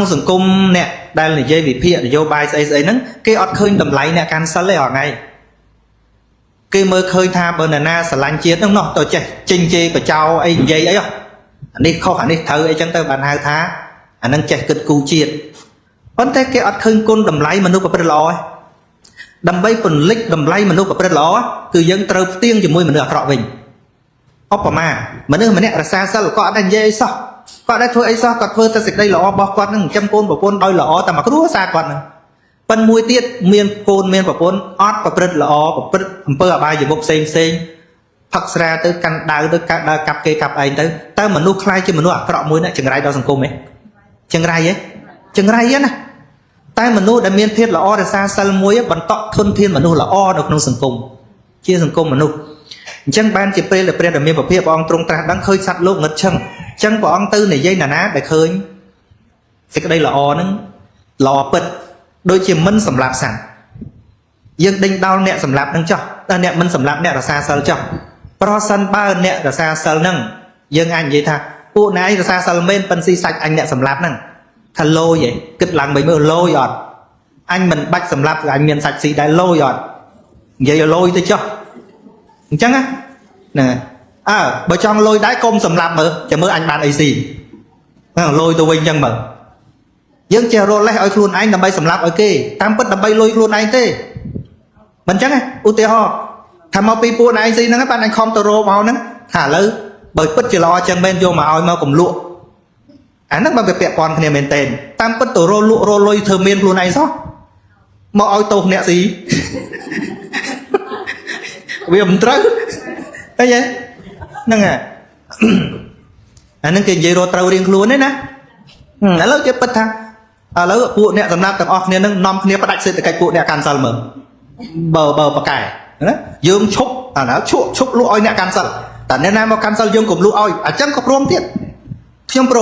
sừng cung nè đây là dây bị phia để vô bài xây nắng cái ọt khơi đầm lại nè can sân lấy ở ngay cái mơ khơi tha bờ na sờ lanh chiến đúng không tôi chạy chinh chê và trao ấy dây ấy anh đi không hẳn đi thơ ấy chẳng tới bàn hai thá anh đang chạy cực cù chiết vấn thế cái ọt khơi côn đầm lấy mà nuốt vào bên lò đầm bay phần lích đầm lấy mà nuốt vào bên lò từ dân trâu tiên chỉ môi mà được rõ mình Obama mà nước mà nè là xa sao có anh dây sao có đây thôi ấy sao còn vơ ta dịch đây lò bao quát nó trăm côn vào côn đôi lò ta mà có đúa xa còn phần mùi tiết miền côn miền vào côn ót và bên lò và bên bơ bài gì bốc xem thật ra tới căn đào tới cặp cây cặp ấy tới mà nuốt khai chứ mà nuốt rõ mùi này chừng rai đo sừng cung ấy chừng rai ấy nè tay mà nuốt đã miền thiết là o để xa xa mùi bắn tọ thuần thiên mà nuốt là o được nông sừng cung chia sừng cung mà nuốt chân ban chỉ pre là pre là miền bảo phía bong trung ta đang khơi sạch luôn ngất chân của ông tư này dây là ná để khơi thì cái đây là o nó lò bật đôi chìm minh sầm lạp sẵn dương đinh đau nẹ sầm lạp nâng cho nẹ minh sầm lạp nẹ là xa sờ cho pro sân ba nẹ là xa sờ nâng dương anh vậy tha u nãy là xa sờ bên phân si sạch anh nẹ sầm lạp nâng thà lô vậy kịch lặng bảy mươi lô giọt anh mình bạch sầm lạp anh miền sạch xì đại lô giọt vậy là lôi tôi cho chẳng á nè bởi trong lôi đáy công sầm lạp mở cho mơ anh bạn ấy gì lôi tôi quên chân mở dương chèo rồi lấy ở luôn anh đầm bay sầm lạp ở kia tam bất đầm bay lôi luôn anh thế mình chắc á ưu tiên ho tham mau pi pu này gì nó các bạn anh không tơ rô mau nó thả lư bởi bất chỉ lo chân bên vô mà oi mau cùng lụa nó mà việc còn cái này mình tên tam bất tơ rô lụa rô lôi thơ miên luôn anh sao mà oi tô nè gì vì mình trắng cái gì nè nó cái gì rồi trâu riêng luôn đấy nè lâu chưa bất tha lâu phụ nè tầm nam tầm off nè nâng nom nè bắt đại sự từ cái phụ nè can sal mở bờ bạc cải dương chúc nó chúc lũ oi nè can sal tại nên nam vào can sal dương cùng lũ oi chân có prom tiết không pro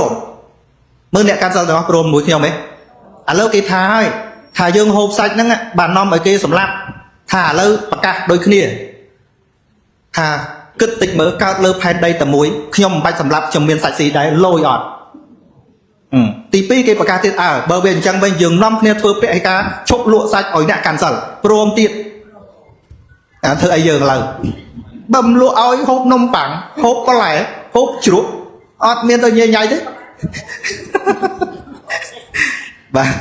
mưa nè can sal đó prom mũi không ấy lâu cái thà dương hộp sạch nè bàn nom ở kia sầm lạp thà lâu bạc cải đôi kia thà kích tịch mở cao lơ hai đây tầm mũi nhom bay sầm lạp trong miền sạch xì đấy lôi ọt tí pi cái bạc ca tiết bờ bên chẳng bên giường năm nè thưa pẹ cá chốt lụa sạch ỏi nè cản sẩn prom tiết thưa ấy giường là bầm lụa ỏi hộp nông bảng hộp có lẽ hộp chuột ọt miền tôi nhây nhây thế và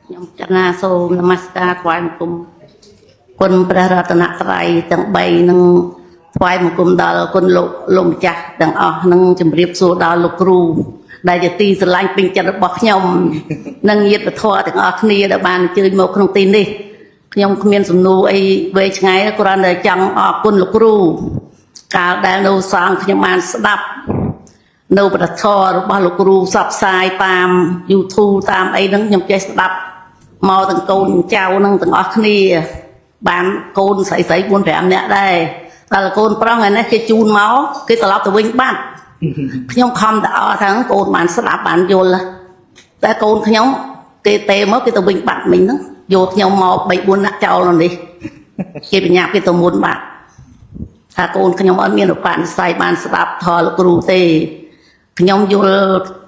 ខ្ញុំចនាសូមនមស្ការថ្វាយបង្គំគុណព្រះរតនត្រ័យទាំង3នឹងថ្វាយបង្គំដល់គុណលោកម្ចាស់ទាំងអស់នឹងជម្រាបសួរដល់លោកគ្រូដែលជាទីស្រឡាញ់ពេញចិត្តរបស់ខ្ញុំនិងញាតិពធទាំងអស់គ្នាដែលបានអញ្ជើញមកក្នុងទីនេះខ្ញុំគ្មានសំណួរអីវែងឆ្ងាយគ្រាន់តែចង់អរគុណលោកគ្រូកាលដែលនៅសងខ្ញុំបានស្ដាប់នៅប្រធររបស់លោកគ្រូផ្សព្វផ្សាយតាម YouTube តាមអីហ្នឹងខ្ញុំចេះស្ដាប់មកទាំងកូនចៅហ្នឹងទាំងអស់គ្នាបានកូនស្រីស្រី 4-5 នាក់ដែរដល់កូនប្រុសថ្ងៃនេះគេជូនមកគេត្រឡប់ទៅវិញបាត់ខ្ញុំខំតអថាកូនបានស្ដាប់បានយល់តែកូនខ្ញុំគេទេមកគេទៅវិញបាត់មិញហ្នឹងយកខ្ញុំមក3-4នាក់ចោលនៅនេះគេបញ្ញាប់គេទៅមុនបាត់ថាកូនខ្ញុំអត់មានឧបនិស្ស័យបានស្ដាប់ធម៌លោកគ្រូទេខ្ញុំយល់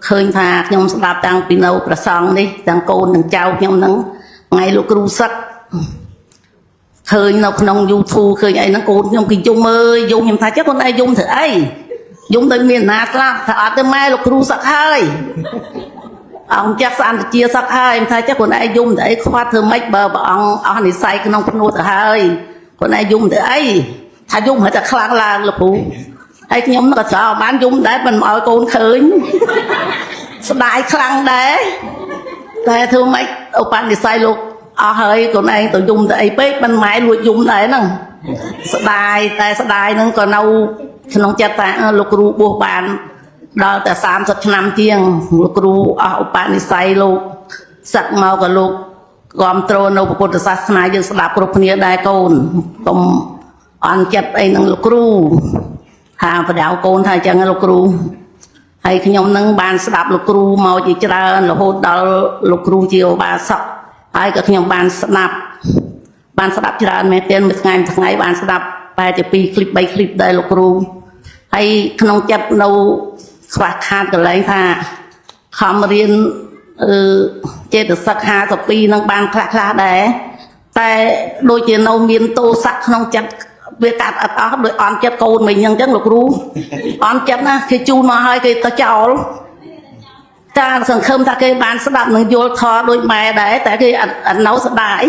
ឃើញថាខ្ញុំស្ដាប់តាំងពីនៅប្រសង់នេះទាំងកូនទាំងចៅខ្ញុំហ្នឹងថ្ងៃលោកគ្រូសឹកឃើញនៅក្នុង YouTube ឃើញអីហ្នឹងកូនខ្ញុំគេយំអើយយំខ្ញុំថាចេះកូនឯងយំធ្វើអីយំដូចមានណាស្លាប់ថាអត់ទេម៉ែលោកគ្រូសឹកហើយអង្គចាស់សន្តិជាសឹកហើយខ្ញុំថាចេះកូនឯងយំធ្វើអីខ្វាត់ធ្វើម៉េចបើព្រះអង្គអស់និស្ស័យក្នុងភ្នួតទៅហើយកូនឯងយំធ្វើអីថាយំហើយតែខ្លាំងឡើងលោកគ្រូហើយខ្ញុំក៏ចោលបានយំដែរមិនឲ្យកូនឃើញស្ដាយខ្លាំងដែរតែធ្វើម៉េចឧបនិស្ស័យលោកអស់ហើយកូនឯងទៅយំទៅអីពេកមិនម៉ែលួចយំដែរហ្នឹងស្ដាយតែស្ដាយហ្នឹងក៏នៅក្នុងចិត្តថាលោកគ្រូបួសបានដល់តែ30ឆ្នាំជាងលោកគ្រូអស់ឧបនិស្ស័យលោកសឹកមកក៏លោកគ្រប់គ្រងនៅពុទ្ធសាសនាយើងស្ដាប់គ្រប់គ្នាដែរកូនកុំអន់ចិត្តអីនឹងលោកគ្រូថាបដៅកូនថាអញ្ចឹងលោកគ្រូហើយខ្ញុំនឹងបានស្ដាប់លោកគ្រូមកជាច្រើនរហូតដល់លោកគ្រូជាឧបាសកហើយក៏ខ្ញុំបានស្ដាប់ច្រើនមែនទែនមួយថ្ងៃបានស្ដាប់បែរជា2 clip 3 clip ដែរលោកគ្រូហើយក្នុងចិត្តនៅខ្វះខាតកន្លែងថាខំរៀនចេតសិក52នឹងបានខ្លះដែរតែដូចជានៅមានទោសៈក្នុងចិត្តវាកាត់អត់អស់ដោយអន់ចិត្តកូនមិញអញ្ចឹងលោកគ្រូអន់ចិត្តណាគេជូនមកឲ្យគេទៅចោលតាសង្ឃឹមថាគេបានស្ដាប់នឹងយល់ធម៌ដោយម៉ែដែរតែគេអត់នៅស្ដាយ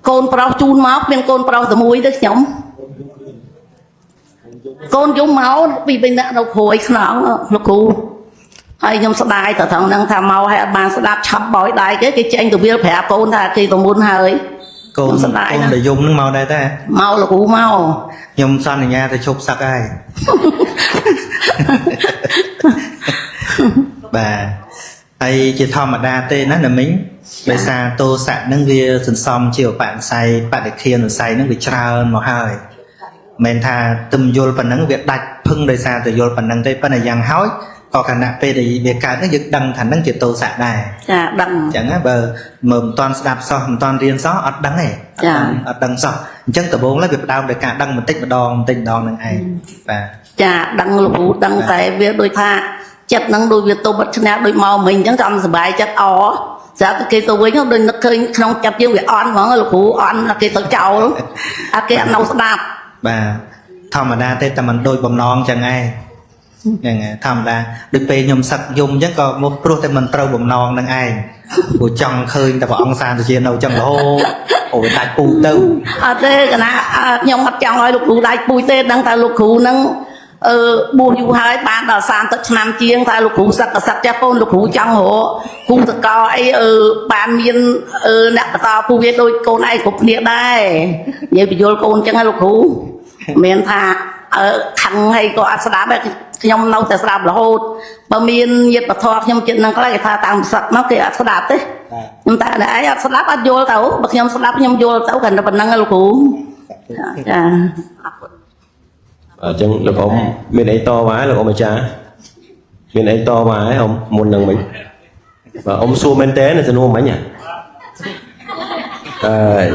កូនប្រុសជូនមកមានកូនប្រុសតែមួយទេខ្ញុំកូនយំមកពីវិញដាក់នៅក្រួយខ្នងលោកគ្រូហើយខ្ញុំស្ដាយតែត្រង់ហ្នឹងថាមកឲ្យអត់បានស្ដាប់ឆាប់បោយដៃគេចេញទៅវាលប្រាប់កូនថាគេទៅមុនហើយកូនស្ដាយណាស់តែយំហ្នឹងមកដែរតែមកលោកគ្រូមកខ្ញុំសន្យាទៅជប់សឹកហើយបាទហើយជាធម្មតាទេណាណាមីងដោយសារទោសៈហ្នឹងវាសន្សំជាឧបនិស្ស័យបដិធាននិស្ស័យហ្នឹងវាច្រើនមកហើយមិនថាទឹមយល់ប៉ុណ្ណឹងវាដាច់ភឹងដោយសារតែយល់ប៉ុណ្ណឹងទេប៉ុន្តែយ៉ាងហោចក៏គណៈពេលដែលវាកើតហ្នឹងយើងដឹងថាហ្នឹងជាទោសៈដែរចាដឹងអញ្ចឹងបើមិនតាន់ស្ដាប់សោះមិនតាន់រៀនសោះអត់ដឹងទេអត់ដឹងសោះអញ្ចឹងដំបូងឡើយវាផ្ដើមដោយការដឹងបន្តិចម្ដងនឹងឯងបាទចាដឹងលោកគ្រូដឹងតែវាដូចថាចិត្តហ្នឹងដូចវាទៅបិទឈ្នះដូចមកមិញអញ្ចឹងចាំសុបាយចិត្តអស្រាប់តែគេទៅវិញដូចនឹកឃើញក្នុងចិត្តយើងវាអន់ហ្មងលោកគ្រូអន់គេទៅចោលគេអត់នៅស្ដាប់បាទធម្មតាទេតែមិនដូចបំណងចឹងឯងហ្នឹងធម្មតាដូចពេលខ្ញុំសឹកយំអញ្ចឹងក៏មកព្រោះតែមិនត្រូវបំណងនឹងឯងព្រោះចង់ឃើញតែព្រះអង្គសានទៅជានៅចឹងរហូតអូដាច់ពូទៅអត់ទេកណាខ្ញុំអត់ចង់ឲ្យលោកគ្រូដាច់ពូទេដឹងថាលោកគ្រូហ្នឹងបួសយូរហើយបានដល់30ឆ្នាំជាងថាលោកគ្រូសឹកចាស់កូនលោកគ្រូចង់រកគូតកោអីបានមានអ្នកបន្តពូវាដូចកូនឯងគ្រប់គ្នាដែរនិយាយបញ្យល់កូនអញ្ចឹងហ្នឹងលោកគ្រូមានថាខឹងហើយក៏អត់ស្ដាប់ដែរខ្ញុំនៅតែស្ដាប់រហូតបើមានញាតិបធរខ្ញុំចិត្តនឹងខ្លះគេថាតាមសឹកមកគេអត់ស្ដាប់ទេខ្ញុំតែឯងអត់ស្ដាប់អត់យល់ទៅបើខ្ញុំស្ដាប់ខ្ញុំយល់ទៅគាត់តែប៉ុណ្្នឹងលោកគ្រូចាអញ្ចឹងលោកអ៊ំមានអីតវ៉ាលោកអ៊ំអាចារ្យមានអីតវ៉ាអ៊ំមុននឹងមិញបើអ៊ំសួរមែនតើសំណួរមិញអ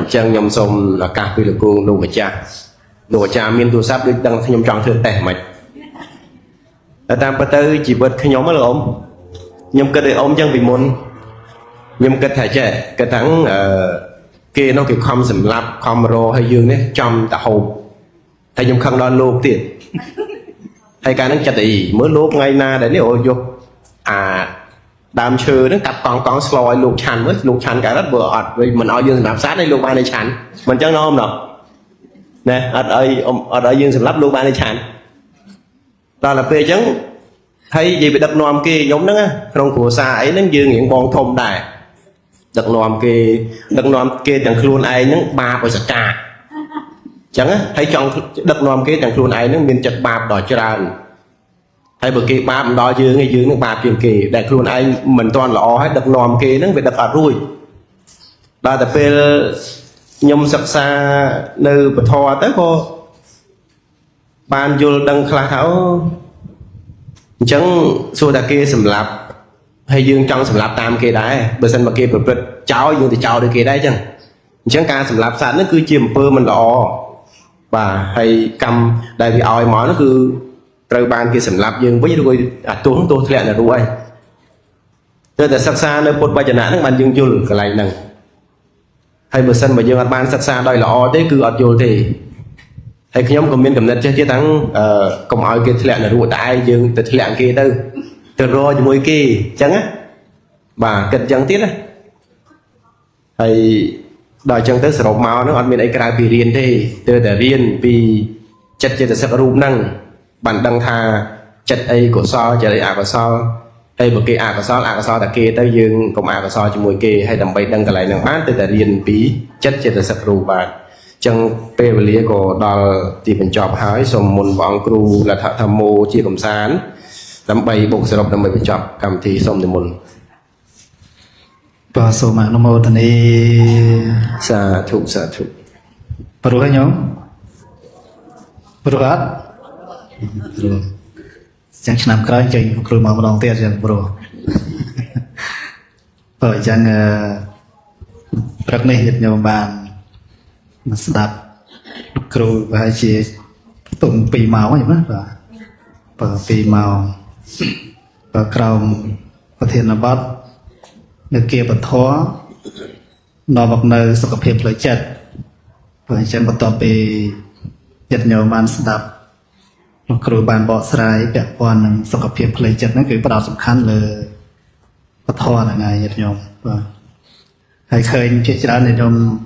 ញ្ចឹងខ្ញុំសូមឱកាសពីលោកគ្រូលោកម្ចាស់មានទូរស័ព្ទដូចដឹងខ្ញុំចង់ធ្វើតេស្តហ្មងតែតាមពិតទៅជីវិតខ្ញុំលោកអ៊ំខ្ញុំគិតឲ្យអ៊ំចឹងពីមុនខ្ញុំគិតថាចេះគិតថាគេនោះគេខំសម្លាប់ខំរោឲ្យយើងនេះចំតែហូបតែខ្ញុំខឹងដល់លោកទៀតហើយកាលហ្នឹងចិត្តអីមើលលោកថ្ងៃណាដែលនេះយកអា đam chơ nó cặp con sloi lục chăn cả rất vừa ọt vì mình ở dương làm sát đây lục ban này chăn mình chẳng nói không đâu nè ở đây dương sầm lấp lục ban này chăn đó là về chẳng thấy gì bị đập nòm kia giống đó á trong của xa ấy nó dương những con thông đài đập nòm kia chẳng luôn ai nó ba phải sạch trà chẳng á thấy trong đập nòm kia chẳng luôn ai nó miền chật bạp đòi cho hay bữa kia ba đòi dương nó ba chuyện kỳ đại luôn ai mình toàn là o hết đập nòm kia nó bị đập ở ruồi đó là về nhom sập xa nơi bờ thò tới cô ban vô đăng khai thảo chẳng xua ta kia sầm lạp hay dương trong sầm lạp tam kia đấy bữa sân mà kia bữa cháu dương thì cháu được kia đấy chẳng chẳng ca sầm lạp sẵn nó cứ chìm pơ mình lọ và hay cầm đại vì oi món nó cứ trời ban kia sầm lạp dương với đôi tôi lẹ là đuôi tôi là sắc xa nơi một bài trận nó bàn dương vô cái này nè hay bữa sân mà dương ban sắc xa đây là o thế cứ ở vô thì hay khi nhóm comment comment cho thắng công ơi kia lẹ là đuôi tại dương từ lẹ kia đâu từ rồi cho mỗi kia chẳng á bà cần chẳng tiếc á hay đòi chẳng tới sầu máu nó ăn miền ấy cái bị riêng thế từ để riêng vì chất chế sắc rùm năng bản đăng thà chất ấy của so chờ đây của so hay một cái của so là kia tới dương công của so cho mỗi kia hay đầm bay đăng cái lại năng bán từ để riêng bí chất chế sắc rùm bạn chẳng về lý của đòi thì mình chọn hái xong một bọn cru là tham mô chia cộng sản đâm bay bộ sẽ đọc đâm bay chọn cầm thì xong thì một và số mạng nó mô tani xa thụ bro hay nhóm bro hết bro chẳng nằm cái chơi bro mà đồng tiền chẳng bro bởi chẳng rất này nhật nhau bàn mà đạp cừu và hai chị tụng pì máu vậy đó và pì màu và cầu và thiên là bắt người kia bật thó nó bọc nơi sọc hiệp lợi chật và chân bật tọp bị nhật nhiều bàn đạp cừu bàn bọ sài bẹt quan sọc hiệp lợi chật nóคือประเด็นสำคัญเลยบททอlàไงnhật nhiều và hay khơi chuyện ra này trong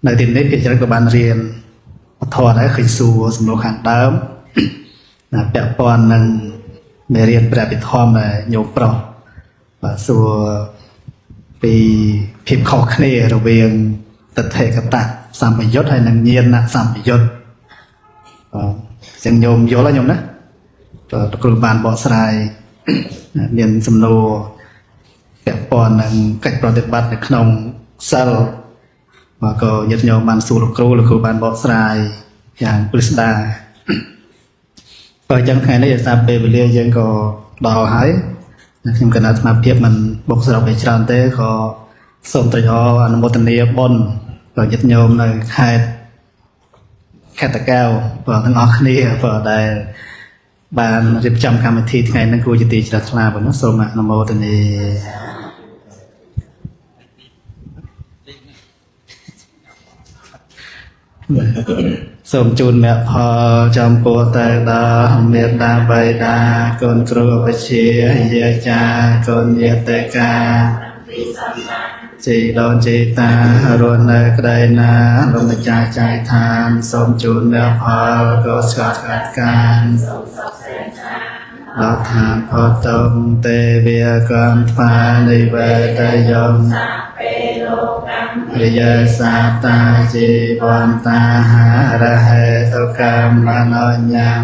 ในทีมนี้พิจารณากับการเรียนทอได้เคยสู้สำรวจขันเติมนะแปะปอนนั่งในเรียนแบบปิดทอมเลยโยกปลอกว่าสู้ปีพิมพ์ข้อคเนระเวียงตัดเทกับตัดสามประยศให้นังเงียนนะสามประยศจังโยมโยแล้วโยมนะตะกรุบานบ่อสายเรียนสำรวจแปะปอนนั่งกัดปฏิบัติในขนมเซลvà có nhật nhau bàn su lục cừu bàn bọ sàiอย่างปริศดาเปิดจังไงได้จะทราบไปเรื่อยยังก็ดาวหายทีมคณะมาเพียบมันบกสระไปชานเต้ก็ส่งตัวย่ออนุโมทนีบนก็nhật nhauในแค่ตะแก้วvàทั้งออกนี่vàได้บานเรียบจำการบันทีไงนั่นคือจิตติจิตตลาบนนักสมะอนุโมทนีសូមជូនមេផលចំពោះតែដល់មេត្តាបិតាកូនគ្រូវិជ្ជាយាចាកូនយាតិកាជីដូនជីតារស់នៅក្តីណាលោកម្ចាស់ចែកឋានសូមជូនមេផលក៏ស្កាត់កាត់កានដល់ឋានផតតុងទេវាកំថ្វានិវេតយមវិយសាតាជីវន្តាហារហេតុកម្មណញ្ញំ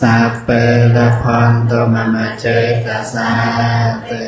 សាពេលផន្តមមចេតសាទេ